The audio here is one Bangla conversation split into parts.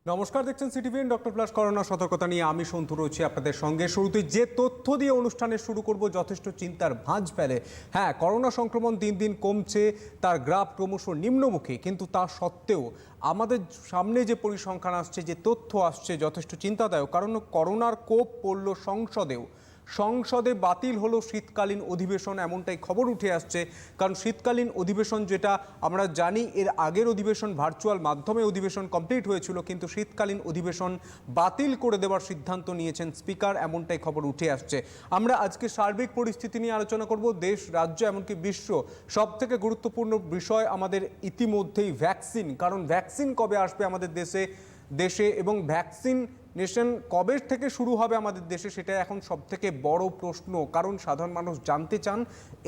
নমস্কার, দেখছেন সিটিভিএন ডক্টর প্লাস করোনা সতর্কতা নিয়ে আমি সন্তু রয়েছি আপনাদের সঙ্গে। শুরুতে যে তথ্য দিয়ে অনুষ্ঠানে শুরু করব যথেষ্ট চিন্তার ভাঁজ ফেলে। হ্যাঁ, করোনা সংক্রমণ দিন দিন কমছে, তার গ্রাফ ক্রমশ নিম্নমুখী, কিন্তু তা সত্ত্বেও আমাদের সামনে যে পরিসংখ্যান আসছে, যে তথ্য আসছে যথেষ্ট চিন্তাদায়ক। কারণ করোনার কোপ পড়ল সংসদে বাতিল হলো শীতকালীন অধিবেশন, এমনটাই খবর উঠে আসছে। কারণ শীতকালীন অধিবেশন, যেটা আমরা জানি এর আগের অধিবেশন ভার্চুয়াল মাধ্যমে অধিবেশন কমপ্লিট হয়েছিল, কিন্তু শীতকালীন অধিবেশন বাতিল করে দেওয়ার সিদ্ধান্ত নিয়েছেন স্পিকার, এমনটাই খবর উঠে আসছে। আমরা আজকে সার্বিক পরিস্থিতি নিয়ে আলোচনা করব। দেশ, রাজ্য, এমনকি বিশ্ব সবথেকে গুরুত্বপূর্ণ বিষয় আমাদের ইতিমধ্যেই ভ্যাকসিন। কারণ ভ্যাকসিন কবে আসবে আমাদের দেশে এবং ভ্যাকসিনেশন কবে থেকে শুরু হবে আমাদের দেশে, সেটা এখন সবথেকে বড় প্রশ্ন। কারণ সাধারণ মানুষ জানতে চান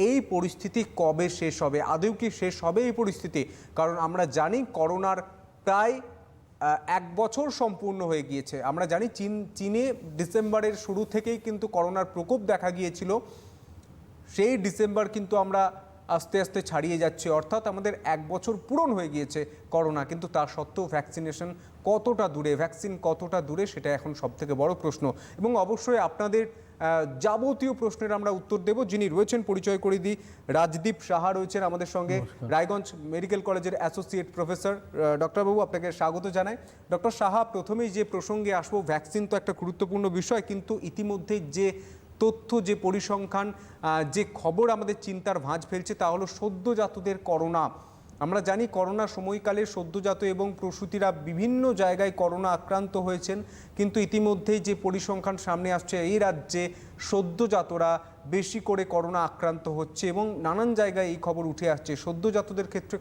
এই পরিস্থিতি কবে শেষ হবে, আদৌ কি শেষ হবে এই পরিস্থিতি। কারণ আমরা জানি করোনার প্রায় 1 বছর সম্পূর্ণ হয়ে গিয়েছে। আমরা জানি চীনে ডিসেম্বরের শুরু থেকেই কিন্তু করোনার প্রকোপ দেখা গিয়েছিল। সেই ডিসেম্বর কিন্তু আমরা আস্তে আস্তে ছাড়িয়ে যাচ্ছে, অর্থাৎ আমাদের 1 বছর পূরণ হয়ে গিয়েছে করোনা। কিন্তু তা সত্ত্বেও ভ্যাকসিন কতটা দূরে সেটা এখন সবথেকে বড় প্রশ্ন। এবং অবশ্যই আপনাদের যাবতীয় প্রশ্নের আমরা উত্তর দেব। যিনি রয়েছেন পরিচয় করে দিই, রাজদীপ সাহা রয়েছেন আমাদের সঙ্গে, রায়গঞ্জ মেডিকেল কলেজের অ্যাসোসিয়েট প্রফেসর। ডক্টরবাবু, আপনাকে স্বাগত জানাই। ডক্টর সাহা, প্রথমেই যে প্রসঙ্গে আসবো, ভ্যাকসিন তো একটা গুরুত্বপূর্ণ বিষয়, কিন্তু ইতিমধ্যে যে তথ্য, যে পরিসংখ্যান, যে খবর আমাদের চিন্তার ভাঁজ ফেলছে, তা হলো সদ্যজাতদের করোনা। আমরা জানি করোনা সময়কালে সদ্যজাত এবং প্রসূতিরা বিভিন্ন জায়গায় করোনা আক্রান্ত হয়েছেন, কিন্তু ইতিমধ্যেই যে পরিসংখ্যান সামনে আসছে, এই রাজ্যে সদ্যজাতরা বেশি করে করোনা আক্রান্ত হচ্ছে এবং নানান জায়গায় এই খবর উঠে আসছে। সদ্যজাতদের ক্ষেত্রে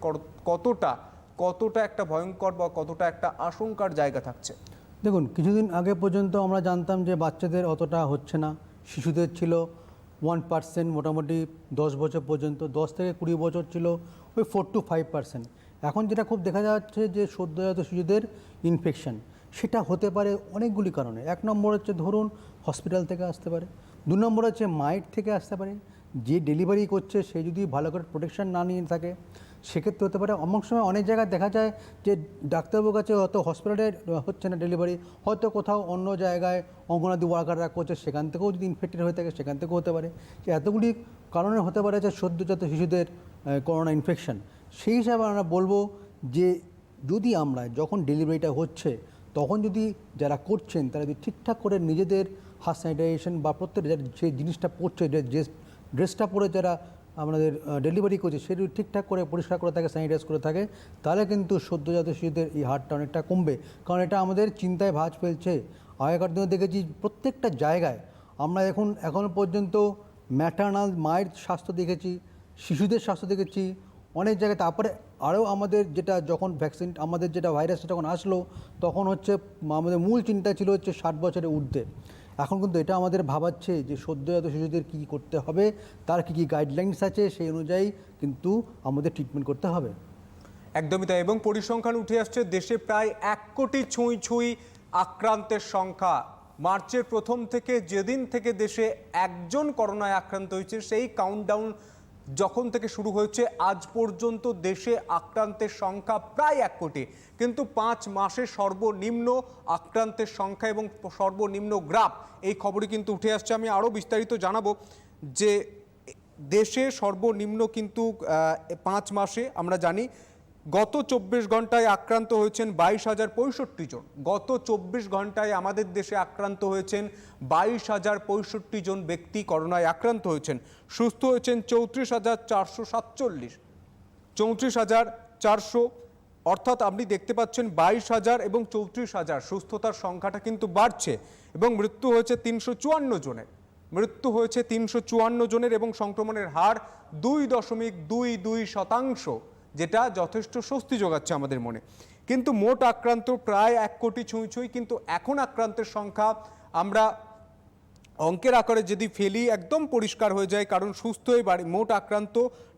কতটা একটা ভয়ঙ্কর বা কতটা একটা আশঙ্কার জায়গা থাকছে? দেখুন, কিছুদিন আগে পর্যন্ত আমরা জানতাম যে বাচ্চাদের অতটা হচ্ছে না, শিশুদের ছিল 1%, মোটামুটি 10 বছর পর্যন্ত, 10 থেকে 20 বছর ছিল ওই 4 to 5%। এখন যেটা খুব দেখা যাচ্ছে যে সদ্যজাত শিশুদের ইনফেকশন, সেটা হতে পারে অনেকগুলি কারণে। 1 নম্বর হচ্ছে ধরুন হসপিটাল থেকে আসতে পারে, 2 নম্বর হচ্ছে মায়ের থেকে আসতে পারে, যে ডেলিভারি করছে সে যদি ভালো করে প্রোটেকশন না নিয়ে থাকে সেক্ষেত্রে হতে পারে। অনেক সময় অনেক জায়গায় দেখা যায় যে ডাক্তারবাবুর কাছে হয়তো হসপিটালে হচ্ছে না ডেলিভারি, হয়তো কোথাও অন্য জায়গায় অঙ্গনাদি ওয়ার্কাররা করছে, সেখান থেকেও যদি ইনফেক্টেড হয়ে থাকে সেখান থেকেও হতে পারে। যে এতগুলি কারণে হতে পারে যে সদ্যজাত শিশুদের করোনা ইনফেকশন। সেই হিসাবে আমরা বলবো যে যদি আমরা যখন ডেলিভারিটা হচ্ছে তখন যদি যারা করছেন তারা যদি ঠিকঠাক করে নিজেদের হাত স্যানিটাইজেশন বা প্রত্যেকটা যে জিনিসটা পড়ছে, যে ড্রেসটা পরে যারা আমাদের ডেলিভারি করছে সেটা ঠিকঠাক করে পরিষ্কার করে থাকে, স্যানিটাইজ করে থাকে, তাহলে কিন্তু সদ্যজাত শিশুদের এই হারটা অনেকটা কমবে। কারণ এটা আমাদের চিন্তায় ভাঁজ ফেলছে। আগেকার দিনে দেখেছি প্রত্যেকটা জায়গায় আমরা এখনও পর্যন্ত ম্যাটার্নাল মায়ের স্বাস্থ্য দেখেছি, শিশুদের স্বাস্থ্য দেখেছি অনেক জায়গায়। তারপরে আরও আমাদের যেটা যখন ভ্যাকসিন, আমাদের যেটা ভাইরাসটা যখন আসলো তখন হচ্ছে আমাদের মূল চিন্তা ছিল হচ্ছে 60 বছরের ঊর্ধ্বে। এখন কিন্তু এটা আমাদের ভাবাচ্ছে যে সদ্যজাত শিশুদের কী করতে হবে, তার কী গাইডলাইন্স আছে, সেই অনুযায়ী কিন্তু আমাদের ট্রিটমেন্ট করতে হবে। একদমই তাই। এবং পরিসংখ্যান উঠে আসছে, দেশে প্রায় 1 কোটি ছুঁই আক্রান্তের সংখ্যা। মার্চের প্রথম থেকে, যেদিন থেকে দেশে একজন করোনায় আক্রান্ত হয়েছে, সেই কাউন্টডাউন যখন থেকে শুরু হয়েছে আজ পর্যন্ত দেশে আক্রান্তের সংখ্যা প্রায় 1 কোটি। কিন্তু 5 মাসে সর্বনিম্ন আক্রান্তের সংখ্যা এবং সর্বনিম্ন গ্রাফ, এই খবরই কিন্তু উঠে আসছে। আমি আরও বিস্তারিত জানাবো যে দেশে সর্বনিম্ন কিন্তু 5 মাসে আমরা জানি গত 24 ঘন্টায় আক্রান্ত হয়েছেন 22,065 জন। গত 24 ঘন্টায় আমাদের দেশে আক্রান্ত হয়েছেন 22,065 জন ব্যক্তি করোনায় আক্রান্ত হয়েছেন। সুস্থ হয়েছেন 34,447, 34,400, অর্থাৎ আপনি দেখতে পাচ্ছেন 22,000 এবং 34,000 সুস্থতার সংখ্যাটা কিন্তু বাড়ছে। এবং মৃত্যু হয়েছে 354 জনের এবং সংক্রমণের হার 2.22%, যেটা যথেষ্ট স্বস্তি যোগাচ্ছে আমাদের মনে। কিন্তু মোট আক্রান্ত প্রায় 1 কোটি ছুঁই, কিন্তু এখন আক্রান্তের সংখ্যা আমরা অঙ্কের আকারে যদি ফেলি একদম পরিষ্কার হয়ে যায়। কারণ সুস্থ হয়ে মোট আক্রান্ত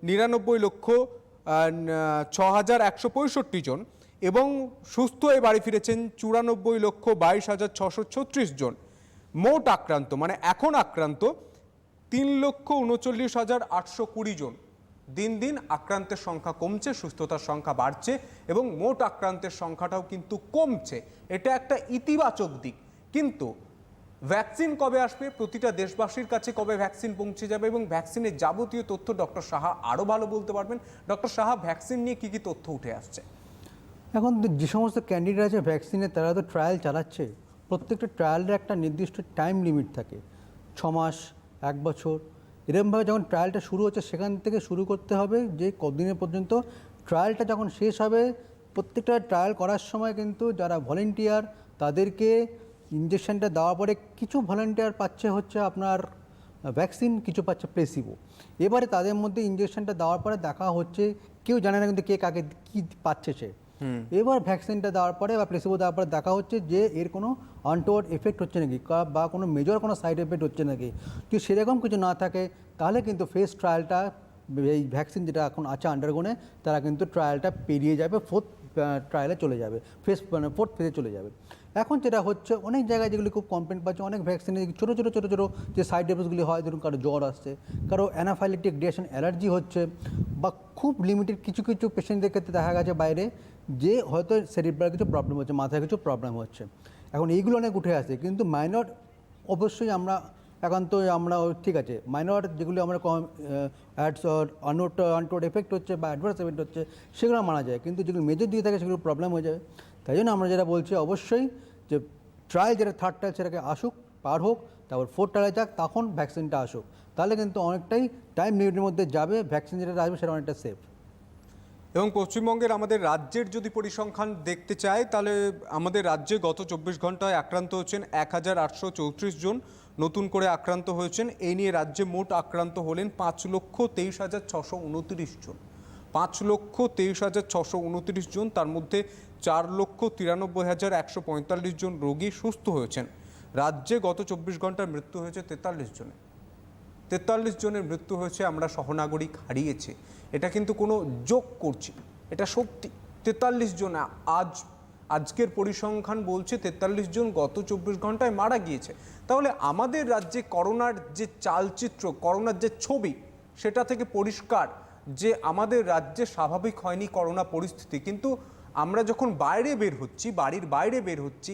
99,06,165 জন এবং সুস্থ হয়ে বাড়ি ফিরেছেন 94,22,636 জন। মোট আক্রান্ত মানে এখন আক্রান্ত 3,39,820 জন। দিন দিন আক্রান্তের সংখ্যা কমছে, সুস্থতার সংখ্যা বাড়ছে এবং মোট আক্রান্তের সংখ্যাটাও কিন্তু কমছে। এটা একটা ইতিবাচক দিক। কিন্তু ভ্যাকসিন কবে আসবে, প্রতিটা দেশবাসীর কাছে কবে ভ্যাকসিন পৌঁছে যাবে এবং ভ্যাকসিনের যাবতীয় তথ্য ডক্টর সাহা আরও ভালো বলতে পারবেন। ডক্টর সাহা, ভ্যাকসিন নিয়ে কী কী তথ্য উঠে আসছে? এখন যে সমস্ত ক্যান্ডিডেট আছে ভ্যাকসিনের, তারা তো ট্রায়াল চালাচ্ছে। প্রত্যেকটা ট্রায়ালের একটা নির্দিষ্ট টাইম লিমিট থাকে, 6 মাস, 1 বছর। এরকমভাবে যখন ট্রায়ালটা শুরু হচ্ছে সেখান থেকে শুরু করতে হবে যে কতদিনের পর্যন্ত ট্রায়ালটা যখন শেষ হবে। প্রত্যেকটা ট্রায়াল করার সময় কিন্তু যারা ভলেন্টিয়ার তাদেরকে ইঞ্জেকশনটা দেওয়ার পরে কিছু ভলেন্টিয়ার পাচ্ছে হচ্ছে আপনার ভ্যাকসিন, কিছু পাচ্ছে প্লেসিবো। এবারে তাদের মধ্যে ইঞ্জেকশনটা দেওয়ার পরে দেখা হচ্ছে, কেউ জানে না কিন্তু কে কাকে কী পাচ্ছে সে। এবার ভ্যাকসিনটা দেওয়ার পরে বা প্লেসিবো দেওয়ার পরে দেখা হচ্ছে যে এর কোনো আনটোয়ার্ড এফেক্ট হচ্ছে নাকি বা কোনো মেজর কোনো সাইড এফেক্ট হচ্ছে নাকি। যদি সেরকম কিছু না থাকে তাহলে কিন্তু ফেস ট্রায়ালটা, এই ভ্যাকসিন যেটা এখন আছে আন্ডারগোনে, তারা কিন্তু ট্রায়ালটা পেরিয়ে যাবে, ফোর্থ ট্রায়ালে চলে যাবে, ফোর্থ ফেজে চলে যাবে। এখন যেটা হচ্ছে অনেক জায়গায় যেগুলি খুব কমপ্লেন পাচ্ছে, অনেক ভ্যাকসিনে ছোটো ছোটো ছোটো ছোটো যে সাইড এফেক্টসগুলি হয়, ধরুন কারো জ্বর আসছে, কারো অ্যানাফাইলেটিক রিঅ্যাকশন অ্যালার্জি হচ্ছে, বা খুব লিমিটেড কিছু কিছু পেশেন্টদের ক্ষেত্রে দেখা গেছে বাইরে যে হয়তো সেরিব্রাল কিছু প্রবলেম হচ্ছে, মাথায় কিছু প্রবলেম হচ্ছে। এখন এইগুলো অনেক উঠে আসে, কিন্তু মাইনর অবশ্যই আমরা একান্তই আমরা ঠিক আছে, মাইনর যেগুলো আমরা আনটোয়ার্ড এফেক্ট হচ্ছে বা অ্যাডভার্স এফেক্ট হচ্ছে সেগুলো মানা যায়, কিন্তু যেগুলো মেজর দিয়ে থাকে সেগুলো প্রবলেম হয়ে যাবে। তাই জন্য আমরা যেটা বলছি অবশ্যই যে ট্রায়াল যেটা থার্ড ট্রায়াল সেটাকে আসুক, পার হোক, তারপর ফোর্থ ট্রায়ালে যাক, তখন ভ্যাকসিনটা আসুক। তাহলে কিন্তু অনেকটাই টাইম লিমিটের মধ্যে যাবে, ভ্যাকসিন যেটা আসবে সেটা অনেকটা সেফ। এবং পশ্চিমবঙ্গের আমাদের রাজ্যের যদি পরিসংখ্যান দেখতে চাই, তাহলে আমাদের রাজ্যে গত 24 ঘন্টায় আক্রান্ত হচ্ছেন 1834 জন, নতুন করে আক্রান্ত হয়েছেন। এই নিয়ে রাজ্যে মোট আক্রান্ত হলেন 5,23,629 জন। 5,23,629 জন, তার মধ্যে 4,93,145 জন রোগী সুস্থ হয়েছেন। রাজ্যে গত 24 ঘন্টায় মৃত্যু হয়েছে 43 জনের। 43 জনের মৃত্যু হয়েছে, আমরা সহনাগরিক হারিয়েছি। এটা কিন্তু কোনো জোক করছি, এটা সত্যি। 43 জন আজকের পরিসংখ্যান বলছে 43 জন গত 24 ঘন্টায় মারা গিয়েছে। তাহলে আমাদের রাজ্যে করোনার যে চালচিত্র, করোনার যে ছবি, সেটা থেকে পরিষ্কার যে আমাদের রাজ্যে স্বাভাবিক হয়নি করোনা পরিস্থিতি। কিন্তু আমরা যখন বাইরে বের হচ্ছি, বাড়ির বাইরে বের হচ্ছি,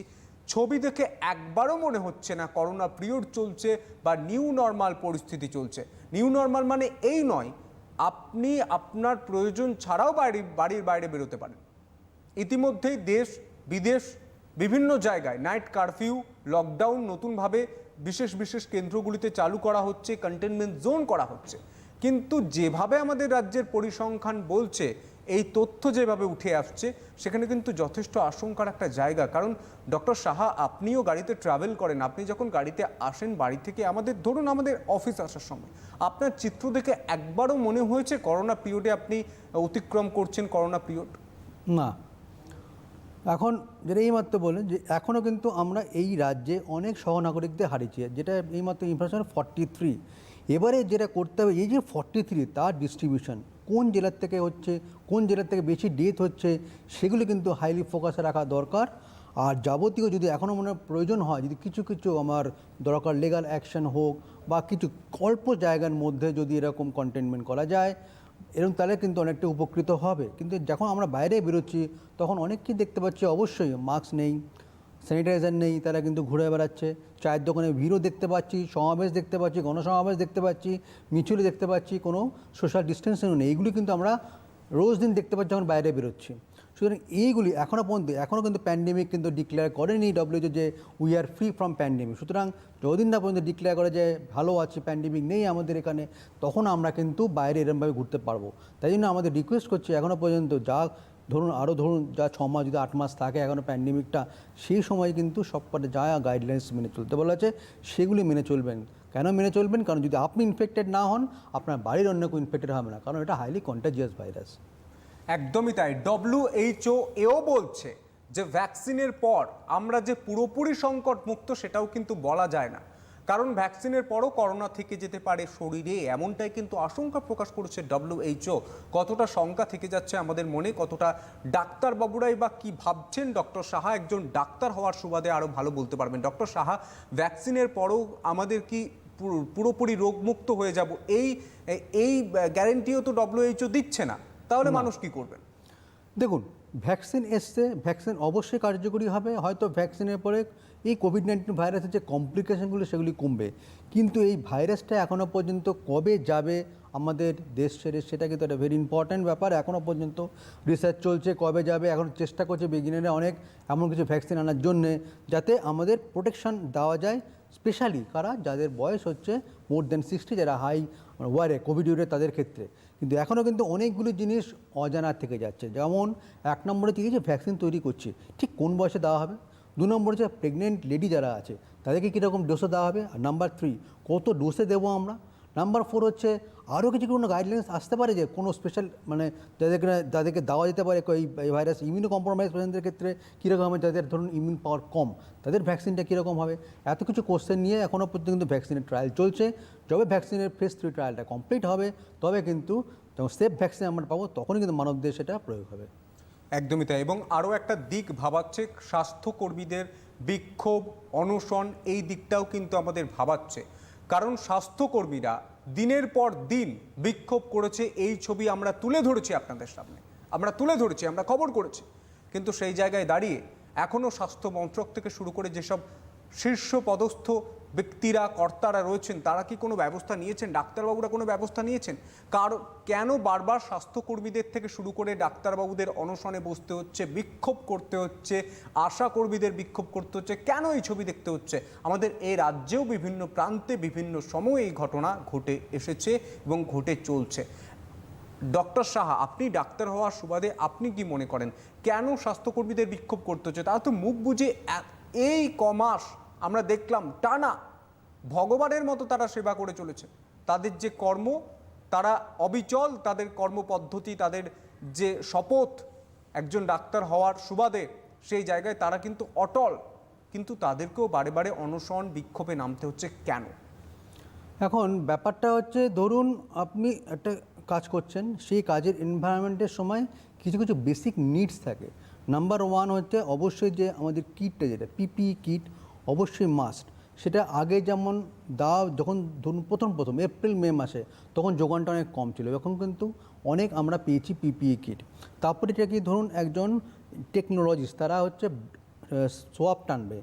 ছবি দেখে একবারও মনে হচ্ছে না করোনা পিরিয়ড চলছে বা নিউ নর্মাল পরিস্থিতি চলছে। নিউ নর্মাল মানে এই নয় আপনি আপনার প্রয়োজন ছাড়াও বাড়ির বাইরে বেরোতে পারেন। ইতিমধ্যেই দেশ বিদেশ বিভিন্ন জায়গায় নাইট কারফিউ, লকডাউন নতুনভাবে বিশেষ বিশেষ কেন্দ্রগুলিতে চালু করা হচ্ছে, কন্টেনমেন্ট জোন করা হচ্ছে। কিন্তু যেভাবে আমাদের রাজ্যের পরিসংখ্যান বলছে, এই তথ্য যেভাবে উঠে আসছে, সেখানে কিন্তু যথেষ্ট আশঙ্কার একটা জায়গা। কারণ ডক্টর সাহা, আপনিও গাড়িতে ট্রাভেল করেন, আপনি যখন গাড়িতে আসেন বাড়ি থেকে আমাদের ধরুন আমাদের অফিস আসার সময়, আপনার চিত্র দেখে একবারও মনে হয়েছে করোনা পিরিয়ডে আপনি অতিক্রম করছেন করোনা পিরিয়ড? না। এখন যেটা এইমাত্র বললেন যে এখনও কিন্তু আমরা এই রাজ্যে অনেক সহনাগরিকদের হারিয়েছি, যেটা এইমাত্র ইনফরমেশন 43। এবারে যেটা করতে হবে, এই যে 43 তার ডিস্ট্রিবিউশন কোন জেলার থেকে হচ্ছে, কোন জেলার থেকে বেশি ডেথ হচ্ছে, সেগুলো কিন্তু হাইলি ফোকাসে রাখা দরকার। আর যাবতীয় যদি এখনও মনে প্রয়োজন হয়, যদি কিছু কিছু আমার দরকার লিগ্যাল অ্যাকশন হোক বা কিছু অল্প জায়গার মধ্যে যদি এরকম কন্টেনমেন্ট করা যায়, এরকম তাহলে কিন্তু অনেকটা উপকৃত হবে। কিন্তু যখন আমরা বাইরে বেরোচ্ছি তখন অনেককেই দেখতে পাচ্ছি অবশ্যই মাস্ক নেই, স্যানিটাইজার নেই, তারা কিন্তু ঘুরে বেড়াচ্ছে। চায়ের দোকানে ভিড়ও দেখতে পাচ্ছি, সমাবেশ দেখতে পাচ্ছি, গণসমাবেশ দেখতে পাচ্ছি, মিছিলে দেখতে পাচ্ছি, কোনো সোশ্যাল ডিস্টেন্সিংও নেই। এইগুলি কিন্তু আমরা রোজ দিন দেখতে পাচ্ছি যখন বাইরে বেরোচ্ছি। সুতরাং এইগুলি এখনও পর্যন্ত কিন্তু প্যান্ডেমিক কিন্তু ডিক্লেয়ার করেনি ডব্লিউএইচও যে we are free from pandemic. সুতরাং যতদিন না পর্যন্ত ডিক্লেয়ার করে যে ভালো আছে, প্যান্ডেমিক নেই আমাদের এখানে, তখন আমরা কিন্তু বাইরে এরমভাবে ঘুরতে পারবো। তাই জন্য আমাদের রিকোয়েস্ট করছি, এখনও পর্যন্ত যা ধরুন যা 6 মাস যদি 8 মাস থাকে এখনও প্যান্ডেমিকটা, সেই সময় কিন্তু সবকটা যা গাইডলাইন্স মেনে চলতে বলা আছে সেগুলি মেনে চলবেন। কেন মেনে চলবেন? কারণ যদি আপনি ইনফেক্টেড না হন, আপনার বাড়ির অন্য কেউ ইনফেক্টেড হবে না, কারণ এটা হাইলি কন্টাজিয়াস ভাইরাস। একদমই তাই। WHO এও বলছে যে ভ্যাকসিনের পর আমরা যে পুরোপুরি সংকট মুক্ত সেটাও কিন্তু বলা যায় না, কারণ ভ্যাকসিনের পরও করোনা থেকে যেতে পারে শরীরে, এমনটাই কিন্তু আশঙ্কা প্রকাশ করেছে WHO। কতটা শঙ্কা থেকে যাচ্ছে আমাদের মনে, কতটা ডাক্তারবাবুরাই বা কী ভাবছেন, ডক্টর সাহা একজন ডাক্তার হওয়ার সুবাদে আরও ভালো বলতে পারবেন। ডক্টর সাহা, ভ্যাকসিনের পরও আমাদের কি পুরোপুরি রোগমুক্ত হয়ে যাব, এই এই গ্যারেন্টিও তো ডব্লিউএইচও দিচ্ছে না, তাহলে মানুষ কি করবেন? দেখুন, ভ্যাকসিন এসছে, ভ্যাকসিন অবশ্যই কার্যকরী হবে, হয়তো ভ্যাকসিনের পরে এই কোভিড-19 ভাইরাসের যে কমপ্লিকেশনগুলো সেগুলি কমবে, কিন্তু এই ভাইরাসটা এখনও পর্যন্ত কবে যাবে আমাদের দেশ ছেড়ে সেটা কিন্তু একটা ভেরি ইম্পর্ট্যান্ট ব্যাপার। এখনও পর্যন্ত রিসার্চ চলছে, কবে যাবে, এখন চেষ্টা করছে বিজ্ঞানীরা অনেক এমন কিছু ভ্যাকসিন আনার জন্যে যাতে আমাদের প্রোটেকশন দেওয়া যায়, স্পেশালি কারা যাদের বয়স হচ্ছে মোর দেন 60, যারা হাই ওয়ারে কোভিড ইউরে তাদের ক্ষেত্রে। কিন্তু এখনও কিন্তু অনেকগুলো জিনিস অজানা থেকে যাচ্ছে, যেমন 1 নম্বরে থেকে যে ভ্যাকসিন তৈরি করছে ঠিক কোন বয়সে দেওয়া হবে, 2 নম্বরে যে প্রেগনেন্ট লেডি যারা আছে তাদেরকে কীরকম ডোসে দেওয়া হবে, আর নাম্বার 3 কত ডোসে দেবো আমরা, নাম্বার 4 হচ্ছে আরও কিছু কোনো গাইডলাইন্স আসতে পারে যে কোনো স্পেশাল মানে যাদেরকে দেওয়া যেতে পারে এই ভাইরাস ইমিউনো কম্প্রোমাইজ পেশেন্টদের ক্ষেত্রে কীরকম হবে, যাদের ধরুন ইমিউন পাওয়ার কম তাদের ভ্যাকসিনটা কীরকম হবে, এত কিছু কোশ্চেন নিয়ে এখনও পর্যন্ত কিন্তু ভ্যাকসিনের ট্রায়াল চলছে। যবে ভ্যাকসিনের ফেজ 3 ট্রায়ালটা কমপ্লিট হবে তবে কিন্তু যখন সেফ ভ্যাকসিন আমরা পাবো তখনই কিন্তু মানবদের সেটা প্রয়োগ হবে। একদমই তাই। এবং আরও একটা দিক ভাবাচ্ছে, স্বাস্থ্যকর্মীদের বিক্ষোভ, অনশন, এই দিকটাও কিন্তু আমাদের ভাবাচ্ছে। কারণ স্বাস্থ্যকর্মীরা দিনের পর দিন বিক্ষোভ করেছে, এই ছবি আমরা তুলে ধরেছি আপনাদের সামনে, আমরা খবর করেছি, কিন্তু সেই জায়গায় দাঁড়িয়ে এখনও স্বাস্থ্য মন্ত্রক থেকে শুরু করে যেসব শীর্ষ পদস্থ ব্যক্তিরা, কর্তারা রয়েছেন, তারা কি কোনো ব্যবস্থা নিয়েছেন? ডাক্তারবাবুরা কোনো ব্যবস্থা নিয়েছেন? কেন বারবার স্বাস্থ্যকর্মীদের থেকে শুরু করে ডাক্তারবাবুদের অনশনে বসতে হচ্ছে, বিক্ষোভ করতে হচ্ছে, আশা কর্মীদের বিক্ষোভ করতে হচ্ছে? কেন এই ছবি দেখতে হচ্ছে? আমাদের এই রাজ্যেও বিভিন্ন প্রান্তে বিভিন্ন সময়ে এই ঘটনা ঘটে এসেছে এবং ঘটে চলছে। ডক্টর সাহা, আপনি ডাক্তার হওয়ার সুবাদে আপনি কি মনে করেন কেন স্বাস্থ্যকর্মীদের বিক্ষোভ করতে হচ্ছে? তারা তো মুখ বুজে এই কমাস আমরা দেখলাম টানা ভগবানের মতো তারা সেবা করে চলেছে। তাদের যে কর্ম, তারা অবিচল, তাদের কর্মপদ্ধতি, তাদের যে শপথ একজন ডাক্তার হওয়ার সুবাদে, সেই জায়গায় তারা কিন্তু অটল, কিন্তু তাদেরকেও বারে বারে অনশন বিক্ষোভে নামতে হচ্ছে কেন? এখন ব্যাপারটা হচ্ছে, ধরুন আপনি একটা কাজ করছেন, সেই কাজের এনভায়রনমেন্টের সময় কিছু কিছু বেসিক নিডস থাকে। নাম্বার 1 হচ্ছে অবশ্যই যে আমাদের কিটটা, যেটা পিপিই কিট অবশ্যই মাস্ট। সেটা আগে যেমন যখন ধরুন প্রথম এপ্রিল মে মাসে তখন যোগানটা অনেক কম ছিল, এখন কিন্তু অনেক আমরা পেয়েছি পিপিই কিট। তারপরে এটা কি, ধরুন একজন টেকনোলজিস্ট তারা হচ্ছে সোয়াব টানবে,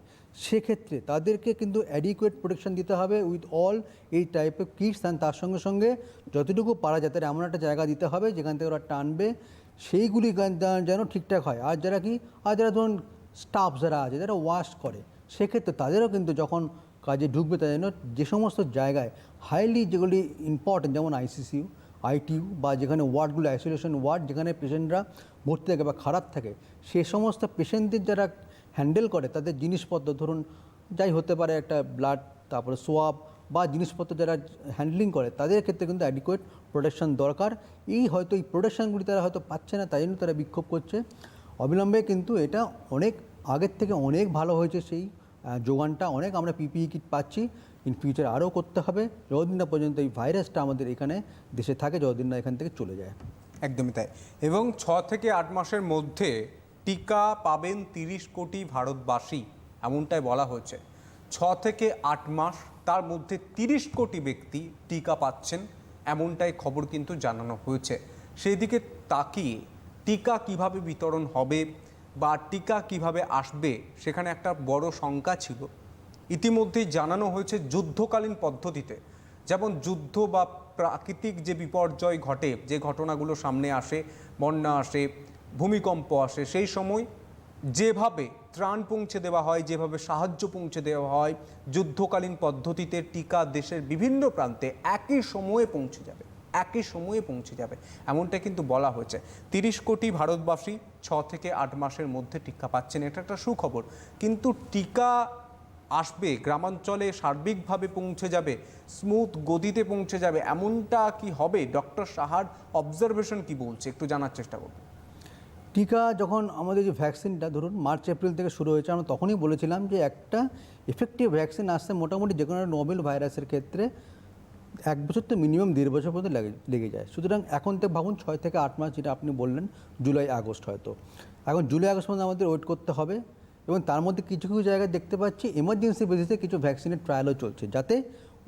সেক্ষেত্রে তাদেরকে কিন্তু অ্যাডিকুয়েট প্রোটেকশন দিতে হবে উইথ অল এই টাইপের কিটস, অ্যান্ড তার সঙ্গে সঙ্গে যতটুকু পারা যায় তারা এমন একটা জায়গা দিতে হবে যেখান থেকে ওরা টানবে সেইগুলি যেন ঠিকঠাক হয়। আর যারা ধরুন স্টাফ যারা আছে, যারা ওয়াশ করে, সেক্ষেত্রে তাদেরও কিন্তু যখন কাজে ঢুকবে তাদের জন্য যে সমস্ত জায়গায় হাইলি যেগুলি ইম্পর্টেন্ট, যেমন আইসিসিউ, আইটিইউ বা যেখানে ওয়ার্ডগুলো আইসোলেশন ওয়ার্ড, যেখানে পেশেন্টরা ভর্তি থাকে বা খারাপ থাকে, সে সমস্ত পেশেন্টদের যারা হ্যান্ডেল করে তাদের জিনিসপত্র, ধরুন যাই হতে পারে একটা ব্লাড, তারপরে সোয়াব বা জিনিসপত্র যারা হ্যান্ডলিং করে, তাদের ক্ষেত্রে কিন্তু অ্যাডিকুয়েট প্রোটেকশন দরকার। এই প্রোটেকশনগুলি তারা হয়তো পাচ্ছে না, তাই জন্য তারা বিক্ষোভ করছে। অবিলম্বে কিন্তু এটা অনেক আগের থেকে অনেক ভালো হয়েছে, সেই যোগানটা অনেক আমরা পিপিই কিট পাচ্ছি। ইন ফিউচার আরও করতে হবে যতদিন না পর্যন্ত এই ভাইরাসটা আমাদের এখানে দেশে থাকে, যতদিন না এখান থেকে চলে যায়। একদমই তাই। এবং 6 থেকে 8 মাসের মধ্যে টিকা পাবেন 30 কোটি ভারতবাসী, এমনটাই বলা হয়েছে। 6 থেকে 8 মাস, তার মধ্যে 30 কোটি ব্যক্তি টিকা পাচ্ছেন, এমনটাই খবর কিন্তু জানানো হয়েছে। সেই দিকে তাকিয়ে টিকা কিভাবে বিতরণ হবে বা টিকা কিভাবে আসবে, সেখানে একটা বড় শঙ্কা ছিল। ইতিমধ্যেই জানানো হয়েছে যুদ্ধকালীন পদ্ধতিতে, যেমন যুদ্ধ বা প্রাকৃতিক যে বিপর্যয় ঘটে, যে ঘটনাগুলো সামনে আসে, বন্যা আসে, ভূমিকম্প আসে, সেই সময় যেভাবে ত্রাণ পৌঁছে দেওয়া হয়, যেভাবে সাহায্য পৌঁছে দেওয়া হয়, যুদ্ধকালীন পদ্ধতিতে টিকা দেশের বিভিন্ন প্রান্তে একই সময়ে পৌঁছে যাবে, এমনটা কিন্তু বলা হয়েছে। 30 কোটি ভারতবাসী 6 থেকে 8 মাসের মধ্যে টিকা পাচ্ছেন, এটা একটা সুখবর। কিন্তু টিকা আসবে গ্রামাঞ্চলে, সার্বিকভাবে পৌঁছে যাবে, স্মুথ গতিতে পৌঁছে যাবে, এমনটা কি হবে? ডক্টর সাহার অবজারভেশন কি বলছে, একটু জানার চেষ্টা করব। টিকা যখন আমাদের যে ভ্যাকসিনটা ধরুন মার্চ এপ্রিল থেকে শুরু হয়েছে, আমরা তখনই বলেছিলাম যে একটা এফেক্টিভ ভ্যাকসিন আসতে মোটামুটি যে কোনো নোবেল ভাইরাসের ক্ষেত্রে 1 বছর তো মিনিমাম 1.5 বছর পর্যন্ত লেগে যায়। সুতরাং এখন তো ভাবুন 6 থেকে 8 মাস, যেটা আপনি বললেন জুলাই আগস্ট, হয়তো এখন জুলাই আগস্ট পর্যন্ত আমাদের ওয়েট করতে হবে। এবং তার মধ্যে কিছু কিছু জায়গায় দেখতে পাচ্ছি এমার্জেন্সি বেসিসে কিছু ভ্যাকসিনের ট্রায়ালও চলছে, যাতে